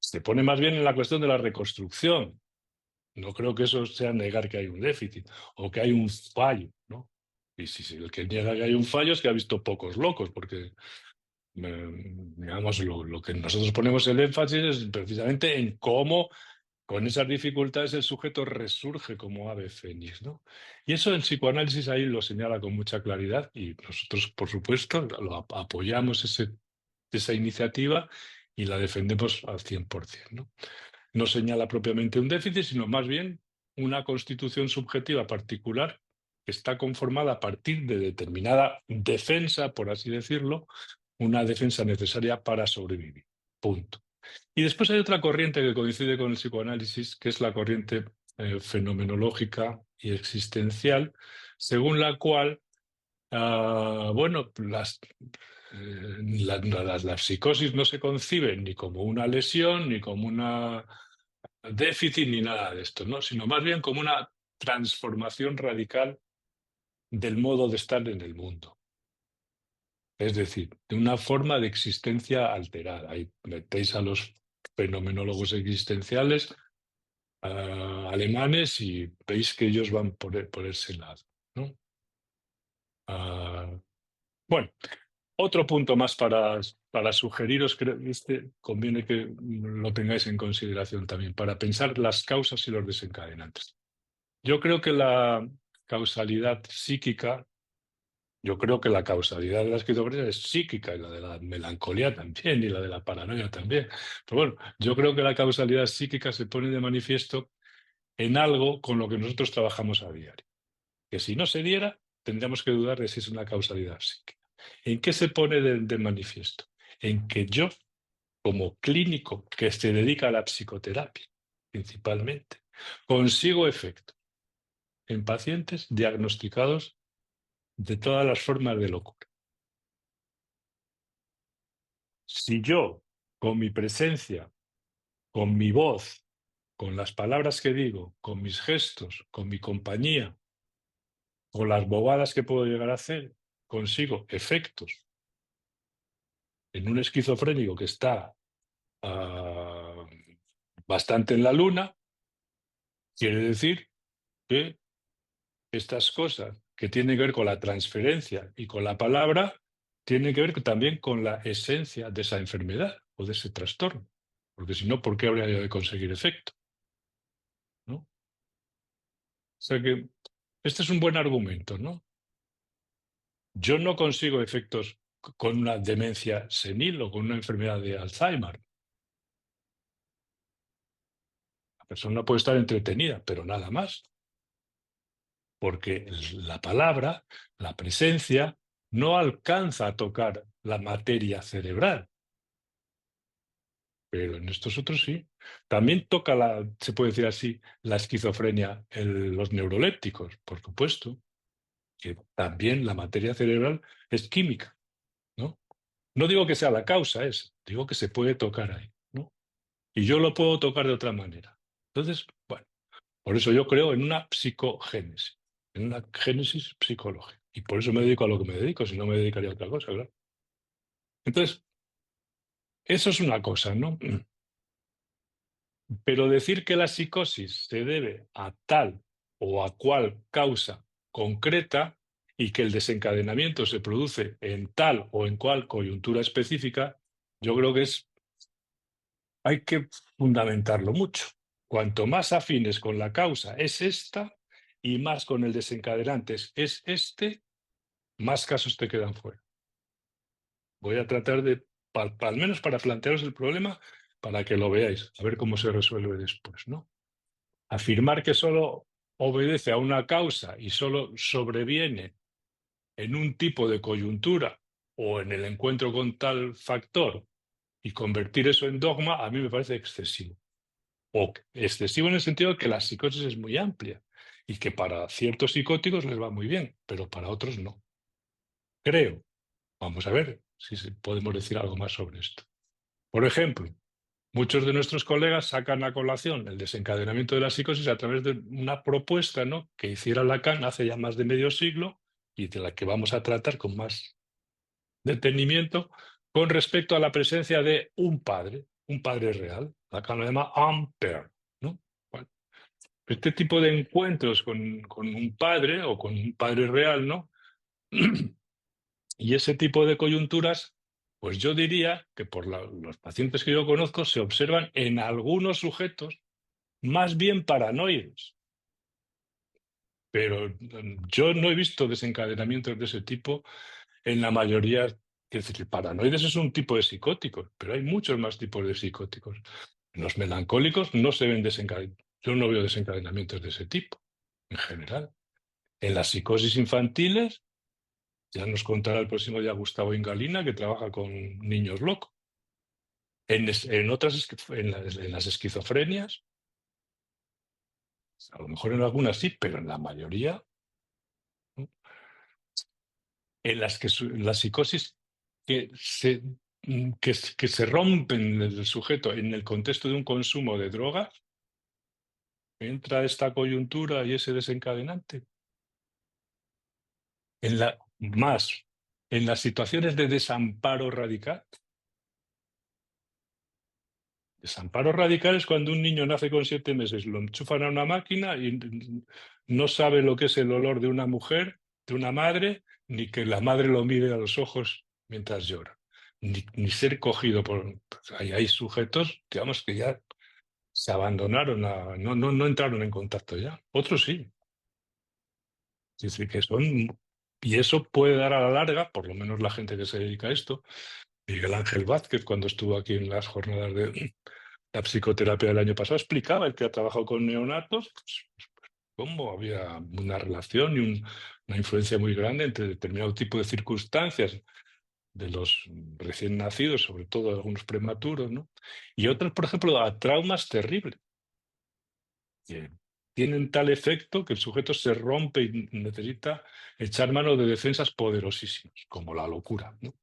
Se pone más bien en la cuestión de la reconstrucción. No creo que eso sea negar que hay un déficit o que hay un fallo, ¿no? Y si el que niega que hay un fallo es que ha visto pocos locos, porque digamos, lo que nosotros ponemos el énfasis es precisamente en cómo con esas dificultades el sujeto resurge como ave fénix, ¿no? Y eso el psicoanálisis ahí lo señala con mucha claridad y nosotros, por supuesto, apoyamos esa iniciativa y la defendemos al 100%, ¿no? No señala propiamente un déficit, sino más bien una constitución subjetiva particular que está conformada a partir de determinada defensa, por así decirlo, una defensa necesaria para sobrevivir. Punto. Y después hay otra corriente que coincide con el psicoanálisis, que es la corriente fenomenológica y existencial, según la cual, bueno, la psicosis no se concibe ni como una lesión, ni como una déficit, ni nada de esto, ¿no? Sino más bien como una transformación radical del modo de estar en el mundo. Es decir, de una forma de existencia alterada. Ahí metéis a los fenomenólogos existenciales alemanes y veis que ellos van por ese lado, ¿no? Bueno, otro punto más para sugeriros, creo que conviene que lo tengáis en consideración también, para pensar las causas y los desencadenantes. Yo creo que la causalidad psíquica, yo creo que la causalidad de la esquizofrenia es psíquica y la de la melancolía también y la de la paranoia también. Pero bueno, yo creo que la causalidad psíquica se pone de manifiesto en algo con lo que nosotros trabajamos a diario. Que si no se diera, tendríamos que dudar de si es una causalidad psíquica. ¿En qué se pone de manifiesto? En que yo, como clínico que se dedica a la psicoterapia, principalmente, consigo efecto en pacientes diagnosticados de todas las formas de locura. Si yo, con mi presencia, con mi voz, con las palabras que digo, con mis gestos, con mi compañía, con las bobadas que puedo llegar a hacer, consigo efectos en un esquizofrénico que está bastante en la luna, quiere decir que estas cosas que tienen que ver con la transferencia y con la palabra tienen que ver también con la esencia de esa enfermedad o de ese trastorno. Porque si no, ¿por qué habría yo de conseguir efecto? ¿No? O sea que este es un buen argumento, ¿no? Yo no consigo efectos con una demencia senil o con una enfermedad de Alzheimer. La persona puede estar entretenida, pero nada más. Porque la palabra, la presencia, no alcanza a tocar la materia cerebral, pero en estos otros sí. También toca se puede decir así, la esquizofrenia en los neurolépticos, por supuesto, que también la materia cerebral es química, ¿no? No digo que sea la causa, digo que se puede tocar ahí, ¿no? Y yo lo puedo tocar de otra manera. Entonces, bueno. Por eso yo creo en una psicogénesis, en una génesis psicológica. Y por eso me dedico a lo que me dedico, si no me dedicaría a otra cosa, claro. Entonces, eso es una cosa, ¿no? Pero decir que la psicosis se debe a tal o a cual causa concreta y que el desencadenamiento se produce en tal o en cual coyuntura específica, yo creo que hay que fundamentarlo mucho. Cuanto más afines con la causa es esta y más con el desencadenante es este, más casos te quedan fuera. Voy a tratar de, al menos para plantearos el problema, para que lo veáis, a ver cómo se resuelve después, ¿no? Afirmar que solo obedece a una causa y solo sobreviene en un tipo de coyuntura o en el encuentro con tal factor y convertir eso en dogma, a mí me parece excesivo. O excesivo en el sentido de que la psicosis es muy amplia y que para ciertos psicóticos les va muy bien, pero para otros no. Creo. Vamos a ver si podemos decir algo más sobre esto. Por ejemplo, muchos de nuestros colegas sacan a colación el desencadenamiento de la psicosis a través de una propuesta, ¿no?, que hiciera Lacan hace ya más de medio siglo y de la que vamos a tratar con más detenimiento con respecto a la presencia de un padre real. Lacan lo llama un père, ¿no? Bueno, este tipo de encuentros con un padre o con un padre real, ¿no? Y ese tipo de coyunturas, pues yo diría que por los pacientes que yo conozco se observan en algunos sujetos más bien paranoides. Pero yo no he visto desencadenamientos de ese tipo en la mayoría. Es decir, paranoides es un tipo de psicóticos, pero hay muchos más tipos de psicóticos. En los melancólicos no se ven desencadenamientos. Yo no veo desencadenamientos de ese tipo, en general. En las psicosis infantiles, ya nos contará el próximo día Gustavo Ingalina, que trabaja con niños locos. En otras, en las esquizofrenias, a lo mejor en algunas sí, pero en la mayoría, ¿no? En las psicosis que se, que se rompen el sujeto en el contexto de un consumo de drogas, entra esta coyuntura y ese desencadenante. Más, en las situaciones de desamparo radical. Desamparo radical es cuando un niño nace con 7 meses, lo enchufan a una máquina y no sabe lo que es el olor de una mujer, de una madre, ni que la madre lo mire a los ojos mientras llora, ni ser cogido por. Pues hay sujetos, digamos, que ya se abandonaron, no entraron en contacto ya. Otros sí. Es decir, que son. Y eso puede dar a la larga, por lo menos la gente que se dedica a esto. Miguel Ángel Vázquez, cuando estuvo aquí en las jornadas de la psicoterapia del año pasado, explicaba, el que ha trabajado con neonatos, pues, cómo había una relación y una influencia muy grande entre determinado tipo de circunstancias de los recién nacidos, sobre todo algunos prematuros, ¿no? Y otros, por ejemplo, a traumas terribles, que tienen tal efecto que el sujeto se rompe y necesita echar mano de defensas poderosísimas, como la locura, ¿no?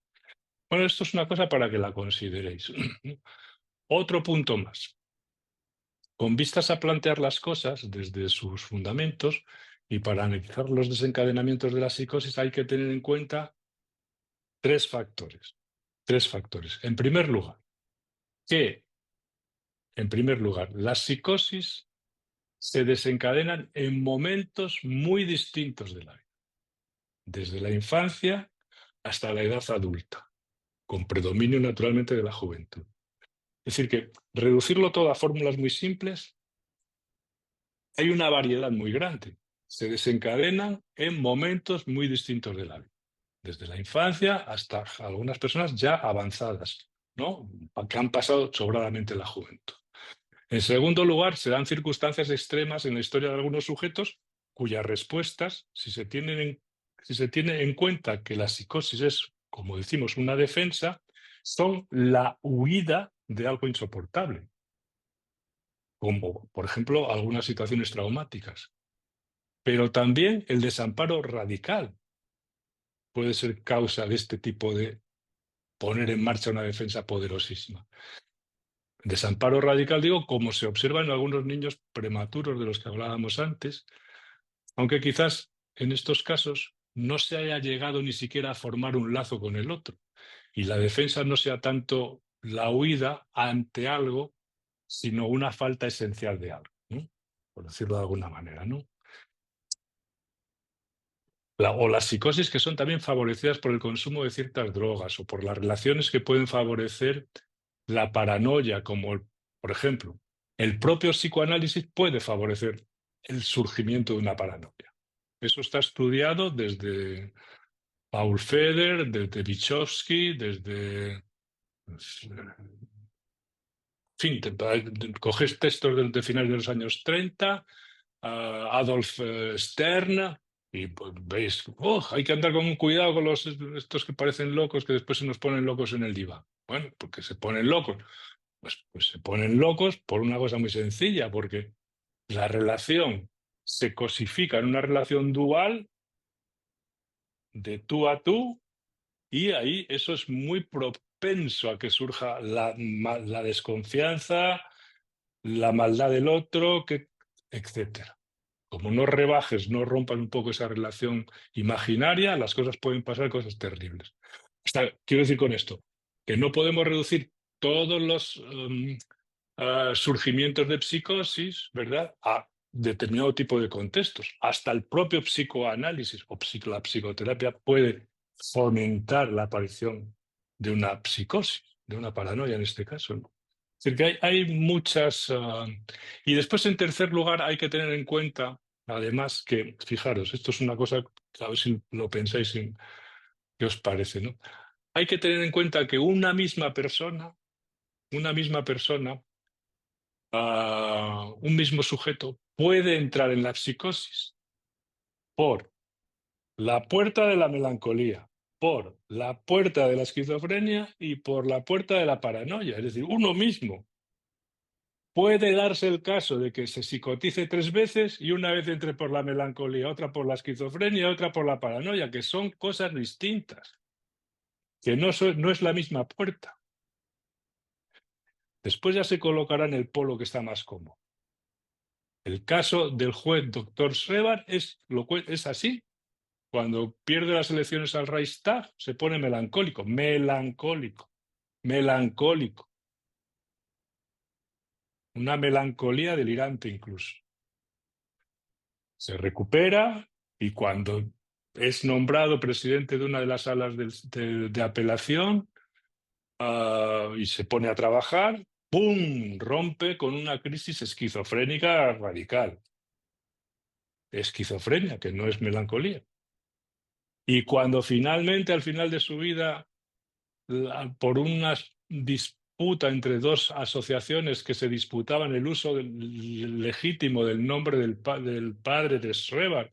Bueno, esto es una cosa para que la consideréis. Otro punto más. Con vistas a plantear las cosas desde sus fundamentos y para analizar los desencadenamientos de la psicosis hay que tener en cuenta tres factores. Tres factores. En primer lugar, las psicosis se desencadenan en momentos muy distintos de la vida, desde la infancia hasta la edad adulta, con predominio naturalmente de la juventud. Es decir, que reducirlo todo a fórmulas muy simples, hay una variedad muy grande. Se desencadenan en momentos muy distintos de la vida, desde la infancia hasta algunas personas ya avanzadas, ¿no?, que han pasado sobradamente la juventud. En segundo lugar, se dan circunstancias extremas en la historia de algunos sujetos cuyas respuestas, si se tiene en cuenta que la psicosis es, como decimos, una defensa, son la huida de algo insoportable, como por ejemplo algunas situaciones traumáticas. Pero también el desamparo radical puede ser causa de este tipo de poner en marcha una defensa poderosísima. Desamparo radical, digo, como se observa en algunos niños prematuros de los que hablábamos antes, aunque quizás en estos casos no se haya llegado ni siquiera a formar un lazo con el otro, y la defensa no sea tanto la huida ante algo, sino una falta esencial de algo, ¿no?, por decirlo de alguna manera, ¿no? O las psicosis que son también favorecidas por el consumo de ciertas drogas o por las relaciones que pueden favorecer la paranoia, como por ejemplo, el propio psicoanálisis puede favorecer el surgimiento de una paranoia. Eso está estudiado desde Paul Feder, desde Vygotsky, desde. En fin, coges textos de finales de los años 30, Adolf Stern, y pues, veis, hay que andar con cuidado con estos que parecen locos, que después se nos ponen locos en el diván. Bueno, porque se ponen locos. Pues se ponen locos por una cosa muy sencilla, porque la relación se cosifica en una relación dual de tú a tú, y ahí eso es muy propenso a que surja la desconfianza, la maldad del otro, etcétera. Como no rebajes, no rompan un poco esa relación imaginaria, las cosas pueden pasar, cosas terribles. Quiero decir con esto, que no podemos reducir todos los surgimientos de psicosis, ¿verdad?, a determinado tipo de contextos. Hasta el propio psicoanálisis o la psicoterapia puede fomentar la aparición de una psicosis, de una paranoia en este caso, ¿no? Es decir, que hay muchas... y después, en tercer lugar, hay que tener en cuenta, además, que, fijaros, esto es una cosa, a ver si lo pensáis, qué os parece, ¿no? Hay que tener en cuenta que una misma persona, un mismo sujeto, puede entrar en la psicosis por la puerta de la melancolía, por la puerta de la esquizofrenia y por la puerta de la paranoia. Es decir, uno mismo puede darse el caso de que se psicotice 3 veces y una vez entre por la melancolía, otra por la esquizofrenia, otra por la paranoia, que son cosas distintas, que no es la misma puerta. Después ya se colocará en el polo que está más cómodo. El caso del juez doctor Schreber es así. Cuando pierde las elecciones al Reichstag se pone melancólico, melancólico, melancólico. Una melancolía delirante incluso. Se recupera y cuando es nombrado presidente de una de las salas de apelación, y se pone a trabajar, ¡pum!, rompe con una crisis esquizofrénica radical. Esquizofrenia, que no es melancolía. Y cuando finalmente, al final de su vida, por una disputa entre dos asociaciones que se disputaban el uso legítimo del nombre del padre de Schreber,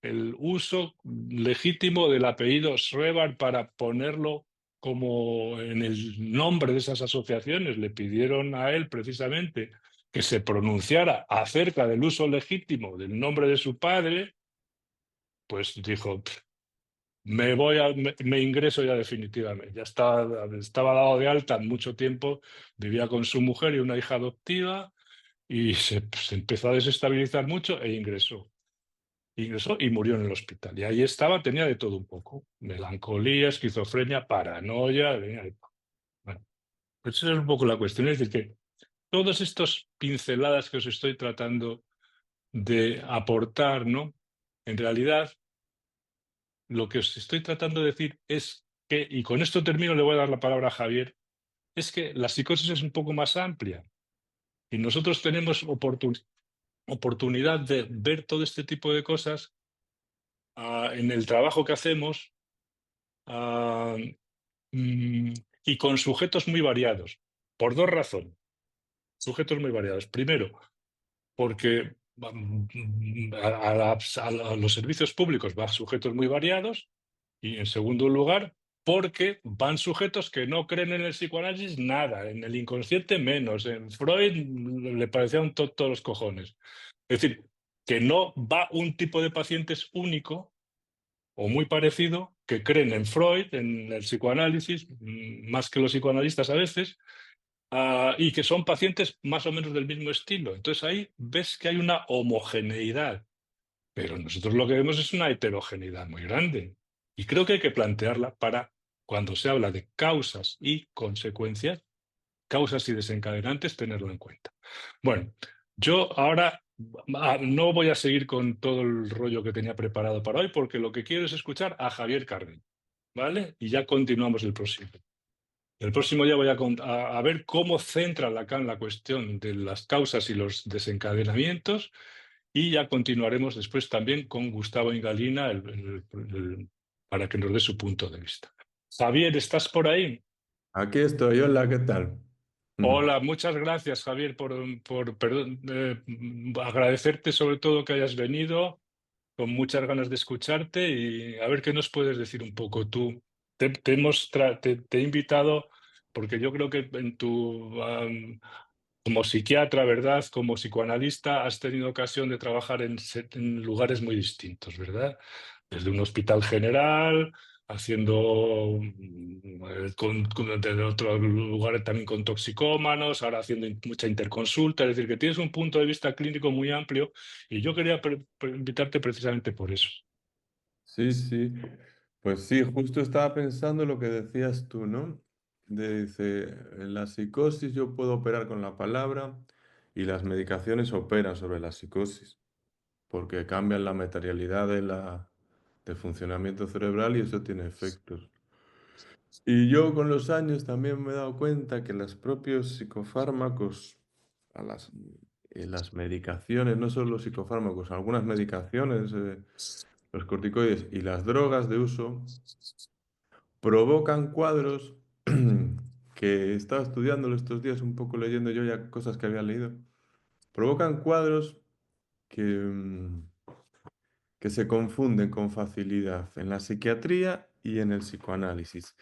el uso legítimo del apellido Schreber para ponerlo como en el nombre de esas asociaciones, le pidieron a él precisamente que se pronunciara acerca del uso legítimo del nombre de su padre, pues dijo: me ingreso ya definitivamente. Ya estaba dado de alta mucho tiempo, vivía con su mujer y una hija adoptiva, y se empezó a desestabilizar mucho e ingresó. Ingresó y murió en el hospital. Y ahí estaba, tenía de todo un poco: melancolía, esquizofrenia, paranoia. Bueno, pues esa es un poco la cuestión. Es decir, que todas estas pinceladas que os estoy tratando de aportar, ¿no?, en realidad, lo que os estoy tratando de decir es que, y con esto termino, le voy a dar la palabra a Javier, es que la psicosis es un poco más amplia y nosotros tenemos oportunidad de ver todo este tipo de cosas en el trabajo que hacemos, ah, mm, y con sujetos muy variados, por dos razones. Sujetos muy variados. Primero, porque a los servicios públicos van sujetos muy variados. Y en segundo lugar, porque van sujetos que no creen en el psicoanálisis nada, en el inconsciente menos, en Freud le parecían todos los cojones. Es decir, que no va un tipo de pacientes único o muy parecido, que creen en Freud, en el psicoanálisis, más que los psicoanalistas a veces, y que son pacientes más o menos del mismo estilo. Entonces ahí ves que hay una homogeneidad. Pero nosotros lo que vemos es una heterogeneidad muy grande. Y creo que hay que plantearla para, cuando se habla de causas y consecuencias, causas y desencadenantes, tenerlo en cuenta. Bueno, yo ahora no voy a seguir con todo el rollo que tenía preparado para hoy, porque lo que quiero es escuchar a Javier Carden, ¿vale? Y ya continuamos el próximo. El próximo día voy a ver cómo centra Lacan la cuestión de las causas y los desencadenamientos, y ya continuaremos después también con Gustavo Ingalina para que nos dé su punto de vista. Javier, ¿estás por ahí? Aquí estoy, hola, ¿qué tal? Hola, muchas gracias, Javier, agradecerte sobre todo que hayas venido, con muchas ganas de escucharte, y a ver qué nos puedes decir un poco tú. Te he invitado porque yo creo que en tu como psiquiatra, ¿verdad? Como psicoanalista, has tenido ocasión de trabajar en lugares muy distintos, ¿verdad? Desde un hospital general, haciendo desde otros lugares también con toxicómanos, ahora haciendo mucha interconsulta, es decir, que tienes un punto de vista clínico muy amplio y yo quería invitarte precisamente por eso. Sí, sí. Pues sí, justo estaba pensando lo que decías tú, ¿no? Dice, en la psicosis yo puedo operar con la palabra y las medicaciones operan sobre la psicosis, porque cambian la materialidad del funcionamiento cerebral y eso tiene efectos. Y yo con los años también me he dado cuenta que los propios psicofármacos, a las medicaciones, no solo los psicofármacos, algunas medicaciones, los corticoides y las drogas de uso, provocan cuadros que estaba estudiándolo estos días, un poco leyendo yo ya cosas que había leído, provocan cuadros que, que se confunden con facilidad en la psiquiatría y en el psicoanálisis.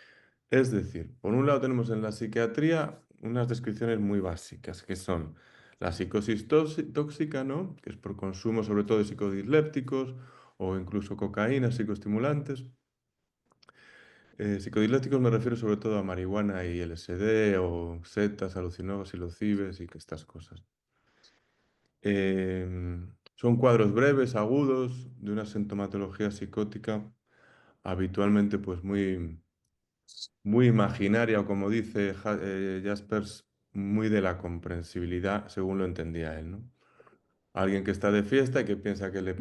Es decir, por un lado tenemos en la psiquiatría unas descripciones muy básicas, que son la psicosis tóxica, ¿no? Que es por consumo sobre todo de psicodilépticos o incluso cocaína, psicoestimulantes. Psicodilépticos me refiero sobre todo a marihuana y LSD o setas, alucinógenos, psilocibes y que estas cosas. Son cuadros breves, agudos, de una sintomatología psicótica, habitualmente pues muy imaginaria o como dice Jaspers, muy de la comprensibilidad, según lo entendía él, ¿no? Alguien que está de fiesta y que piensa que le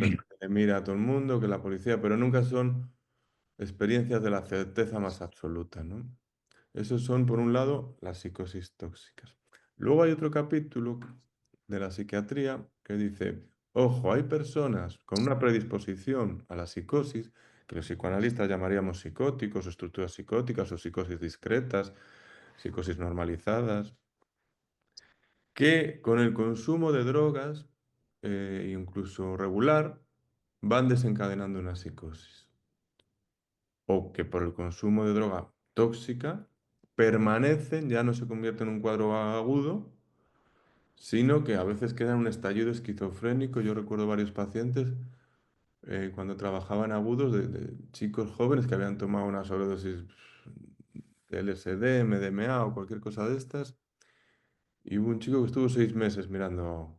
mira a todo el mundo, que la policía, pero nunca son experiencias de la certeza más absoluta, ¿no? Esos son, por un lado, las psicosis tóxicas. Luego hay otro capítulo de la psiquiatría que dice, ojo, hay personas con una predisposición a la psicosis, que los psicoanalistas llamaríamos psicóticos, o estructuras psicóticas, o psicosis discretas, psicosis normalizadas, que con el consumo de drogas, incluso regular, van desencadenando una psicosis. O que por el consumo de droga tóxica permanecen, ya no se convierte en un cuadro agudo, sino que a veces queda en un estallido esquizofrénico. Yo recuerdo varios pacientes cuando trabajaban agudos de chicos jóvenes que habían tomado una sobredosis de LSD, MDMA o cualquier cosa de estas, y hubo un chico que estuvo 6 meses mirando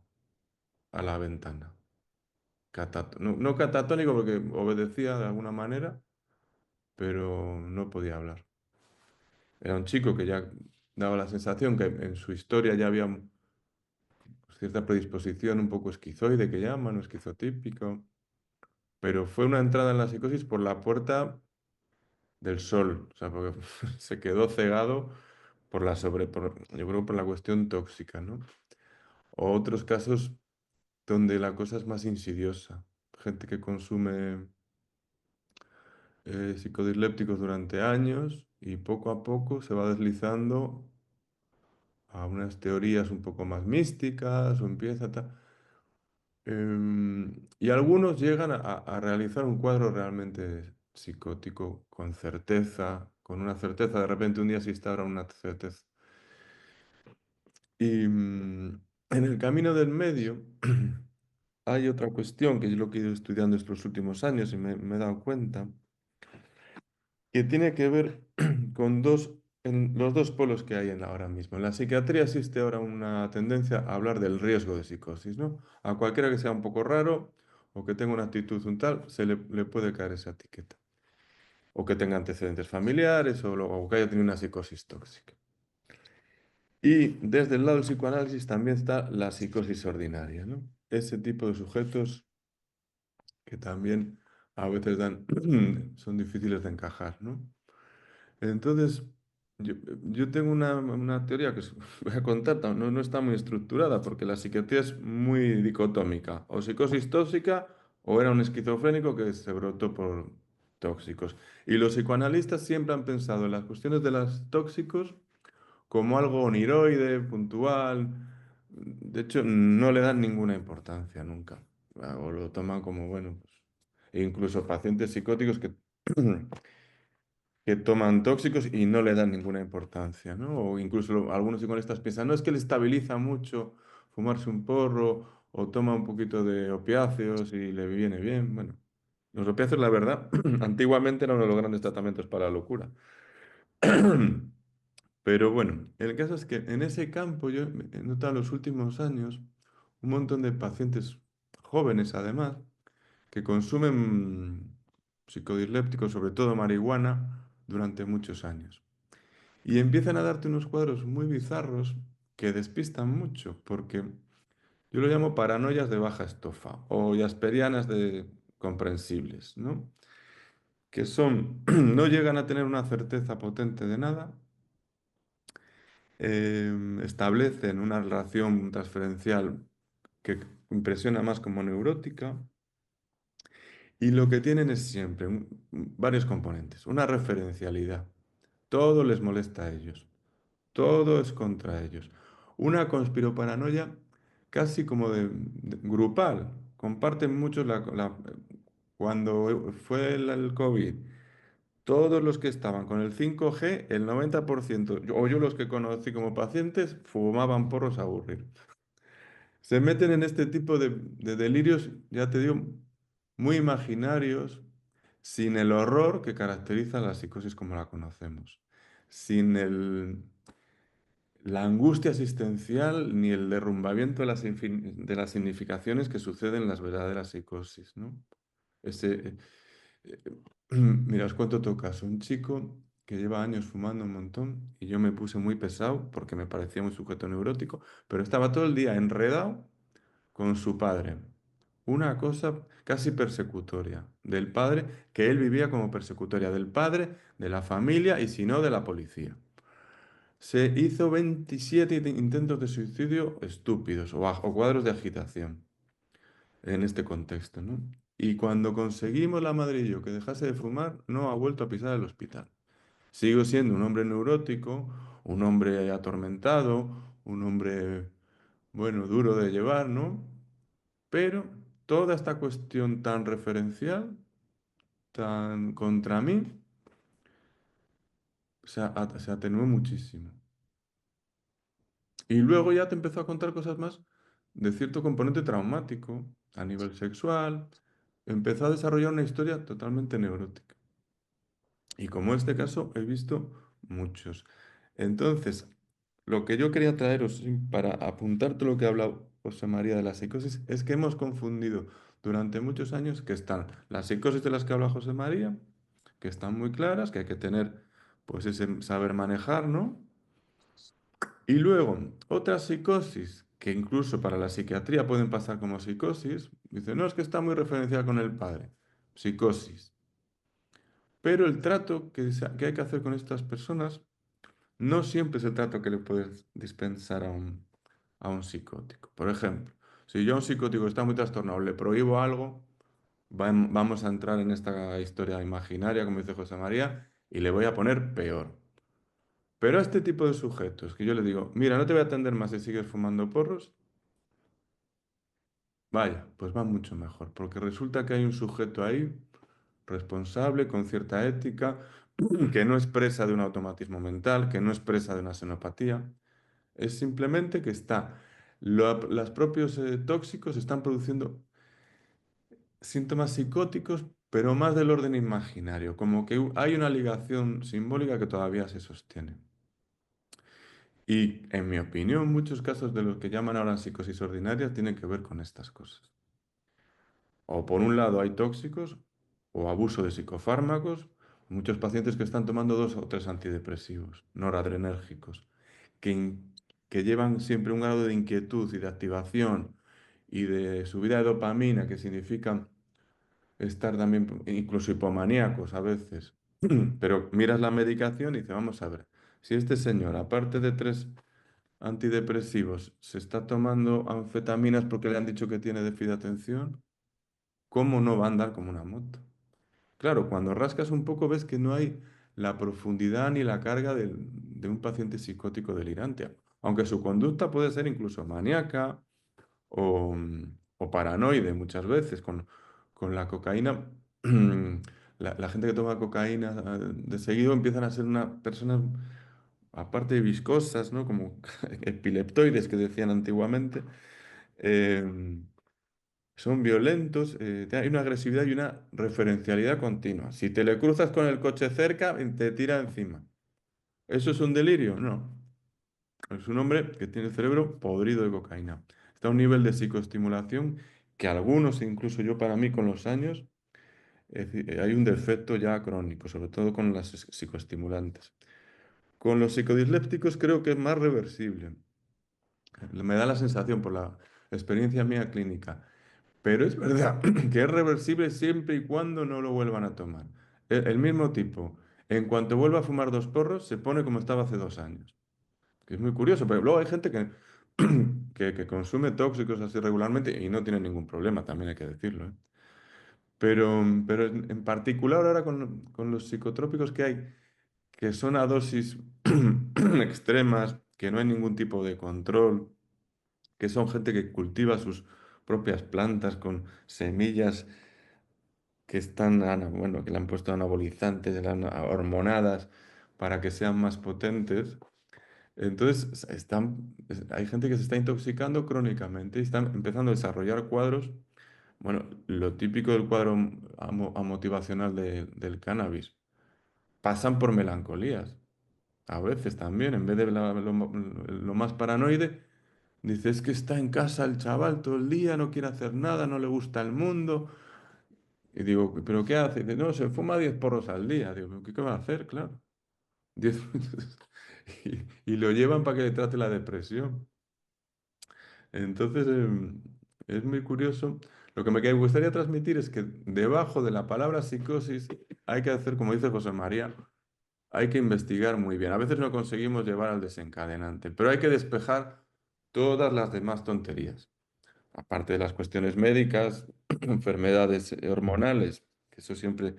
a la ventana. No, no catatónico porque obedecía de alguna manera, pero no podía hablar. Era un chico que ya daba la sensación que en su historia ya había cierta predisposición un poco esquizoide que llaman, o esquizotípico, pero fue una entrada en la psicosis por la puerta del sol, o sea, porque se quedó cegado por yo creo por la cuestión tóxica, ¿no? O otros casos donde la cosa es más insidiosa, gente que consume psicodilépticos durante años y poco a poco se va deslizando a unas teorías un poco más místicas o empieza y algunos llegan a realizar un cuadro realmente psicótico con certeza, con una certeza, de repente un día se instaura una certeza. Y en el camino del medio hay otra cuestión que es lo que he ido estudiando estos últimos años y me he dado cuenta, que tiene que ver con los dos polos que hay ahora mismo. En la psiquiatría existe ahora una tendencia a hablar del riesgo de psicosis, ¿no? A cualquiera que sea un poco raro o que tenga una actitud un tal, le puede caer esa etiqueta. O que tenga antecedentes familiares o que haya tenido una psicosis tóxica. Y desde el lado del psicoanálisis también está la psicosis ordinaria, ¿no? Ese tipo de sujetos que también a veces son difíciles de encajar, ¿no? Entonces, yo, yo tengo una teoría que os voy a contar, no está muy estructurada, porque la psiquiatría es muy dicotómica, o psicosis tóxica o era un esquizofrénico que se brotó por tóxicos. Y los psicoanalistas siempre han pensado en las cuestiones de los tóxicos como algo oniroide, puntual. De hecho, no le dan ninguna importancia nunca. O lo toman como, bueno, pues, e incluso pacientes psicóticos que que toman tóxicos y no le dan ninguna importancia, ¿no? O incluso algunos psicoanalistas piensan, no, es que le estabiliza mucho fumarse un porro o toma un poquito de opiáceos y le viene bien. Bueno, los opiáceos, la verdad, antiguamente eran uno de los grandes tratamientos para la locura. Pero bueno, el caso es que en ese campo yo he notado en los últimos años un montón de pacientes jóvenes, además, que consumen psicodilépticos, sobre todo marihuana, durante muchos años. Y empiezan a darte unos cuadros muy bizarros que despistan mucho, porque yo lo llamo paranoias de baja estofa o jasperianas de comprensibles, ¿no? Que son, no llegan a tener una certeza potente de nada, establecen una relación transferencial que impresiona más como neurótica y lo que tienen es siempre varios componentes. Una referencialidad. Todo les molesta a ellos. Todo es contra ellos. Una conspiroparanoia casi como grupal. Comparten muchos cuando fue el COVID. Todos los que estaban con el 5G, el 90%, o yo los que conocí como pacientes, fumaban porros a aburrir. Se meten en este tipo de delirios, ya te digo, muy imaginarios, sin el horror que caracteriza la psicosis como la conocemos, sin la angustia existencial ni el derrumbamiento de las significaciones que suceden en las verdaderas psicosis, ¿no? Mira, os cuento otro caso. Un chico que lleva años fumando un montón y yo me puse muy pesado porque me parecía un sujeto neurótico, pero estaba todo el día enredado con su padre. Una cosa casi persecutoria del padre, que él vivía como persecutoria del padre, de la familia y si no, de la policía. Se hizo 27 intentos de suicidio estúpidos o cuadros de agitación en este contexto, ¿no? Y cuando conseguimos la madre y yo que dejase de fumar, no ha vuelto a pisar el hospital. Sigo siendo un hombre neurótico, un hombre atormentado, un hombre, bueno, duro de llevar, ¿no? Pero toda esta cuestión tan referencial, tan contra mí, se atenuó muchísimo. Y luego ya te empezó a contar cosas más de cierto componente traumático a nivel sexual. Empezó a desarrollar una historia totalmente neurótica. Y como este caso he visto muchos. Entonces, lo que yo quería traeros para apuntar todo lo que ha hablado José María de la psicosis es que hemos confundido durante muchos años que están las psicosis de las que habla José María, que están muy claras, que hay que tener pues ese saber manejar, ¿no? Y luego, otras psicosis que incluso para la psiquiatría pueden pasar como psicosis, dice, no, es que está muy referenciada con el padre, psicosis. Pero el trato que hay que hacer con estas personas no siempre es el trato que le puedes dispensar a un psicótico. Por ejemplo, si yo a un psicótico está muy trastornado, le prohíbo algo, vamos a entrar en esta historia imaginaria, como dice José María, y le voy a poner peor. Pero a este tipo de sujetos, que yo le digo, mira, no te voy a atender más si sigues fumando porros, vaya, pues va mucho mejor, porque resulta que hay un sujeto ahí responsable, con cierta ética, que no es presa de un automatismo mental, que no es presa de una xenopatía, es simplemente que los propios tóxicos están produciendo síntomas psicóticos, pero más del orden imaginario, como que hay una ligación simbólica que todavía se sostiene. Y en mi opinión, muchos casos de los que llaman ahora psicosis ordinarias tienen que ver con estas cosas. O por un lado hay tóxicos o abuso de psicofármacos, muchos pacientes que están tomando 2 o 3 antidepresivos, noradrenérgicos, que llevan siempre un grado de inquietud y de activación y de subida de dopamina, que significan estar también incluso hipomaníacos a veces. Pero miras la medicación y dices, vamos a ver, si este señor, aparte de 3 antidepresivos, se está tomando anfetaminas porque le han dicho que tiene déficit de atención, ¿cómo no va a andar como una moto? Claro, cuando rascas un poco ves que no hay la profundidad ni la carga de un paciente psicótico delirante, aunque su conducta puede ser incluso maníaca o paranoide muchas veces. Con la cocaína la gente que toma cocaína de seguido empiezan a ser unas personas, aparte de viscosas, ¿no? Como epileptoides que decían antiguamente. eh, Son violentos, hay una agresividad y una referencialidad continua. Si te le cruzas con el coche cerca, te tira encima. ¿Eso es un delirio? No. Es un hombre que tiene el cerebro podrido de cocaína. Está a un nivel de psicoestimulación que algunos, incluso yo para mí con los años, es decir, hay un defecto ya crónico, sobre todo con las psicoestimulantes. Con los psicodislépticos creo que es más reversible. Me da la sensación por la experiencia mía clínica. Pero es verdad que es reversible siempre y cuando no lo vuelvan a tomar. El mismo tipo, en cuanto vuelva a fumar dos porros, se pone como estaba hace 2 años. Que es muy curioso, pero luego hay gente que consume tóxicos así regularmente y no tiene ningún problema, también hay que decirlo, ¿eh? Pero en particular ahora con los psicotrópicos que hay, que son a dosis extremas, que no hay ningún tipo de control, que son gente que cultiva sus propias plantas con semillas que están, bueno, que le han puesto anabolizantes, hormonadas para que sean más potentes. Entonces, hay gente que se está intoxicando crónicamente y están empezando a desarrollar cuadros, bueno, lo típico del cuadro amotivacional del cannabis. Pasan por melancolías, a veces también, en vez de lo más paranoide, dice, es que está en casa el chaval todo el día, no quiere hacer nada, no le gusta el mundo. Y digo, ¿pero qué hace? Dice, no, se fuma 10 porros al día. Digo, ¿pero qué va a hacer? Claro. 10 y lo llevan para que le trate la depresión. Entonces, es muy curioso. Lo que me gustaría transmitir es que debajo de la palabra psicosis hay que hacer, como dice José María, hay que investigar muy bien. A veces no conseguimos llevar al desencadenante, pero hay que despejar todas las demás tonterías. Aparte de las cuestiones médicas, enfermedades hormonales, que eso siempre,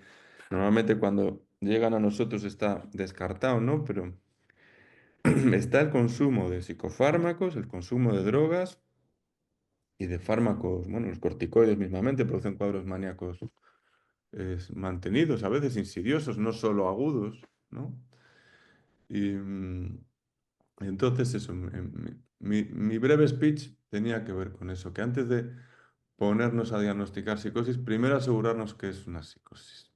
normalmente cuando llegan a nosotros está descartado, ¿no? Pero está el consumo de psicofármacos, el consumo de drogas y de fármacos, bueno, los corticoides mismamente producen cuadros maníacos mantenidos, a veces insidiosos, no solo agudos, ¿no? Y entonces eso, mi breve speech tenía que ver con eso, que antes de ponernos a diagnosticar psicosis, primero asegurarnos que es una psicosis.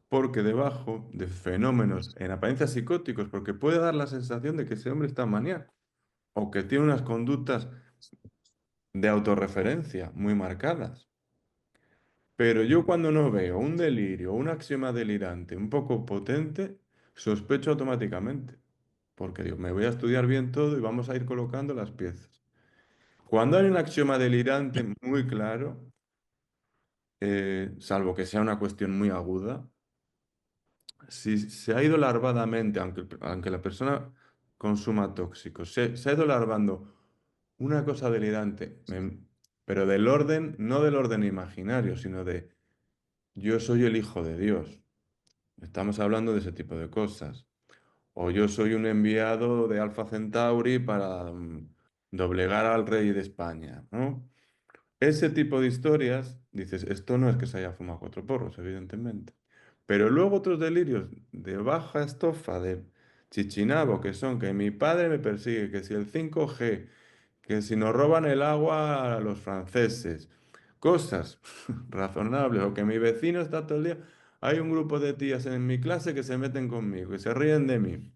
Porque debajo de fenómenos en apariencia psicóticos, porque puede dar la sensación de que ese hombre está maníaco o que tiene unas conductas de autorreferencia muy marcadas. Pero yo cuando no veo un delirio, un axioma delirante un poco potente, sospecho automáticamente. Porque digo, me voy a estudiar bien todo y vamos a ir colocando las piezas. Cuando hay un axioma delirante muy claro, salvo que sea una cuestión muy aguda, si se ha ido larvadamente, aunque la persona consuma tóxicos, se ha ido larvando una cosa delirante, pero del orden, no del orden imaginario, sino de yo soy el hijo de Dios. Estamos hablando de ese tipo de cosas. O yo soy un enviado de Alfa Centauri para doblegar al rey de España, ¿no? Ese tipo de historias, dices, esto no es que se haya fumado 4 porros, evidentemente. Pero luego otros delirios de baja estofa, de chichinabo, que son que mi padre me persigue, que si el 5G, que si nos roban el agua a los franceses, cosas razonables, o que mi vecino está todo el día, hay un grupo de tías en mi clase que se meten conmigo y se ríen de mí.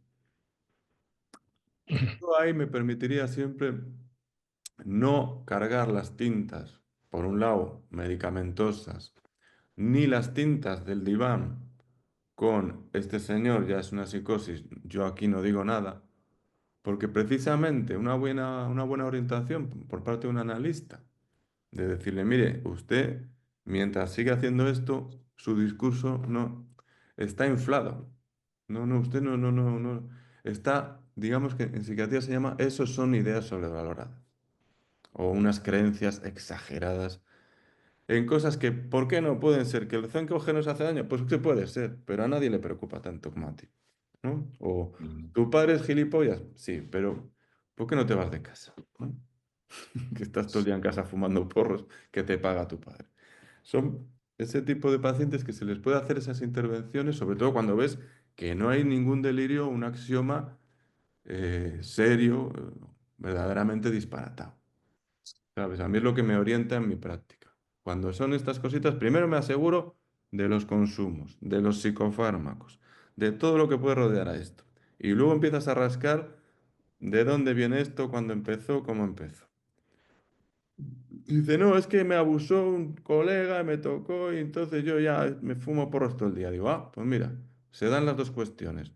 Yo ahí me permitiría siempre no cargar las tintas, por un lado, medicamentosas, ni las tintas del diván con este señor ya es una psicosis, yo aquí no digo nada, porque precisamente una buena orientación por parte de un analista, de decirle, mire, usted, mientras sigue haciendo esto, su discurso no está inflado. No, no, usted no. Está, digamos que en psiquiatría se llama, esos son ideas sobrevaloradas o unas creencias exageradas en cosas que, ¿por qué no pueden ser? ¿Que el 5G nos hace daño? Pues que puede ser, pero a nadie le preocupa tanto como a ti, ¿no? O tu padre es gilipollas, sí, pero ¿por qué no te vas de casa? ¿No? Que estás todo el día en casa fumando porros que te paga tu padre. Son ese tipo de pacientes que se les puede hacer esas intervenciones, sobre todo cuando ves que no hay ningún delirio, un axioma serio, verdaderamente disparatado. ¿Sabes? A mí es lo que me orienta en mi práctica. Cuando son estas cositas, primero me aseguro de los consumos, de los psicofármacos, de todo lo que puede rodear a esto. Y luego empiezas a rascar de dónde viene esto, cuándo empezó, cómo empezó. Dice, no, es que me abusó un colega, me tocó y entonces yo ya me fumo porros todo el día. Digo, ah, pues mira, se dan las dos cuestiones.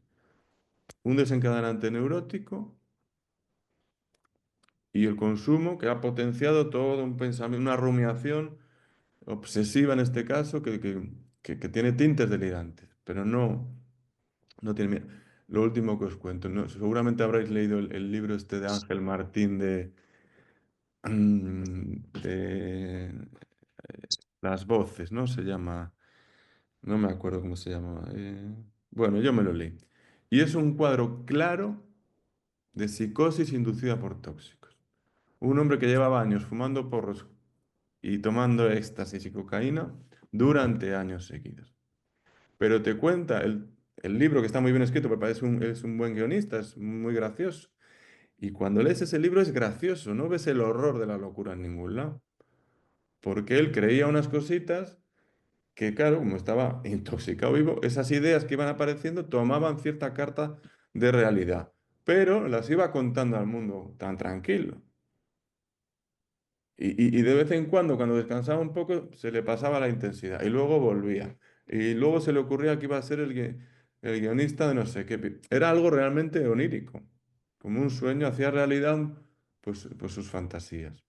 Un desencadenante neurótico y el consumo que ha potenciado todo un pensamiento, una rumiación obsesiva en este caso que tiene tintes delirantes, pero no tiene miedo. Lo último que os cuento, ¿no? Seguramente habréis leído el libro este de Ángel Martín de Las Voces, ¿no? Se llama, no me acuerdo cómo se llama. Bueno, yo me lo leí. Y es un cuadro claro de psicosis inducida por tóxicos. Un hombre que llevaba años fumando porros y tomando éxtasis y cocaína durante años seguidos. Pero te cuenta el libro, que está muy bien escrito, porque es un buen guionista, es muy gracioso. Y cuando lees ese libro es gracioso, no ves el horror de la locura en ningún lado. Porque él creía unas cositas que, claro, como estaba intoxicado vivo, esas ideas que iban apareciendo tomaban cierta carta de realidad. Pero las iba contando al mundo tan tranquilo. Y de vez en cuando, cuando descansaba un poco, se le pasaba la intensidad y luego volvía. Y luego se le ocurría que iba a ser el guionista de no sé qué. Era algo realmente onírico, como un sueño, hacía realidad pues sus fantasías.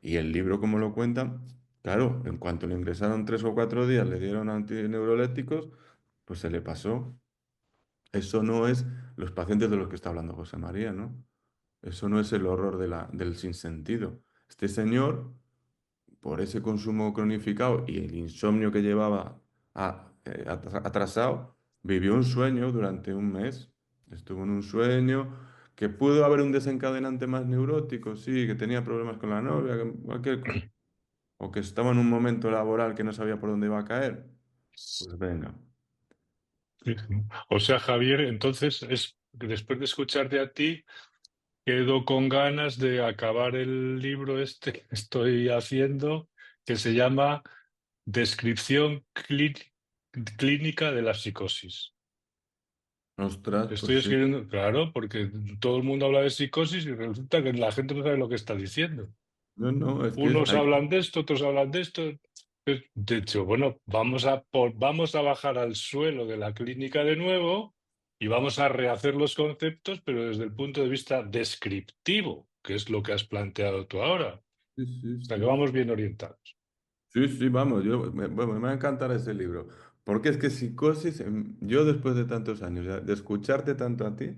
Y el libro, como lo cuentan, claro, en cuanto le ingresaron 3 o 4 días, le dieron antineuroléticos, pues se le pasó. Eso no es los pacientes de los que está hablando José María, ¿no? Eso no es el horror del sinsentido. Este señor por ese consumo cronificado y el insomnio que llevaba atrasado, vivió un sueño durante un mes. Estuvo en un sueño que pudo haber un desencadenante más neurótico, sí, que tenía problemas con la novia, cualquier cosa. O que estaba en un momento laboral que no sabía por dónde iba a caer. Pues venga. Sí, sí. O sea, Javier, entonces es después de escucharte a ti, quedo con ganas de acabar el libro este que estoy haciendo, que se llama Descripción clínica de la psicosis. Ostras, Estoy pues sí. escribiendo, claro, porque todo el mundo habla de psicosis y resulta que la gente no sabe lo que está diciendo. No, no, es que Unos hay hablan de esto, otros hablan de esto. De hecho, bueno, vamos a bajar al suelo de la clínica de nuevo y vamos a rehacer los conceptos, pero desde el punto de vista descriptivo, que es lo que has planteado tú ahora. sí, sí, O sea, que sí. vamos bien orientados. Sí, sí, vamos, bueno, me va a encantar ese libro, porque es que psicosis, yo después de tantos años, ya, de escucharte tanto a ti,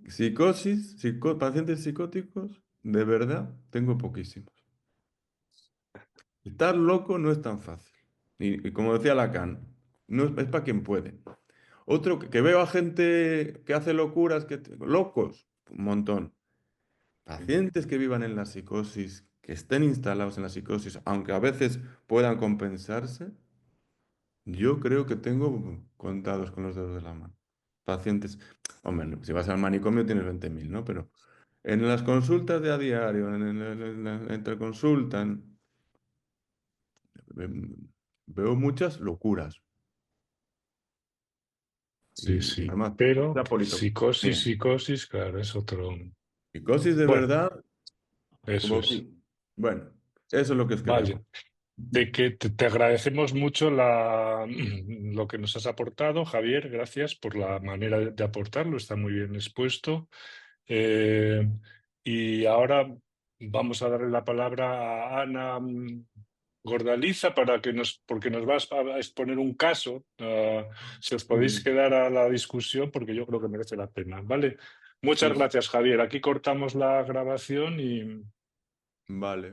psicosis, pacientes psicóticos, de verdad, tengo poquísimos. Estar loco no es tan fácil. Y como decía Lacan, no es para quien puede. Otro que veo a gente que hace locuras, locos, un montón. Pacientes que vivan en la psicosis, que estén instalados en la psicosis, aunque a veces puedan compensarse. Yo creo que tengo contados con los dedos de la mano. Pacientes, hombre, si vas al manicomio tienes 20.000, ¿no? Pero en las consultas de a diario, entre consultas, veo muchas locuras. Sí, Y sí. además, Pero la psicosis, politoxemia. psicosis, claro, es otro. Psicosis de Bueno, verdad, eso como es. bueno, eso es lo que os quería Vaya. contar. Te agradecemos mucho lo que nos has aportado, Javier. Gracias por la manera de aportarlo. Está muy bien expuesto. Eh, y ahora vamos a darle la palabra a Ana Gordaliza porque nos vas a exponer un caso. Si os podéis Sí, quedar a la discusión, porque yo creo que merece la pena. ¿Vale? Muchas sí, sí. gracias, Javier. Aquí cortamos la grabación y. Vale.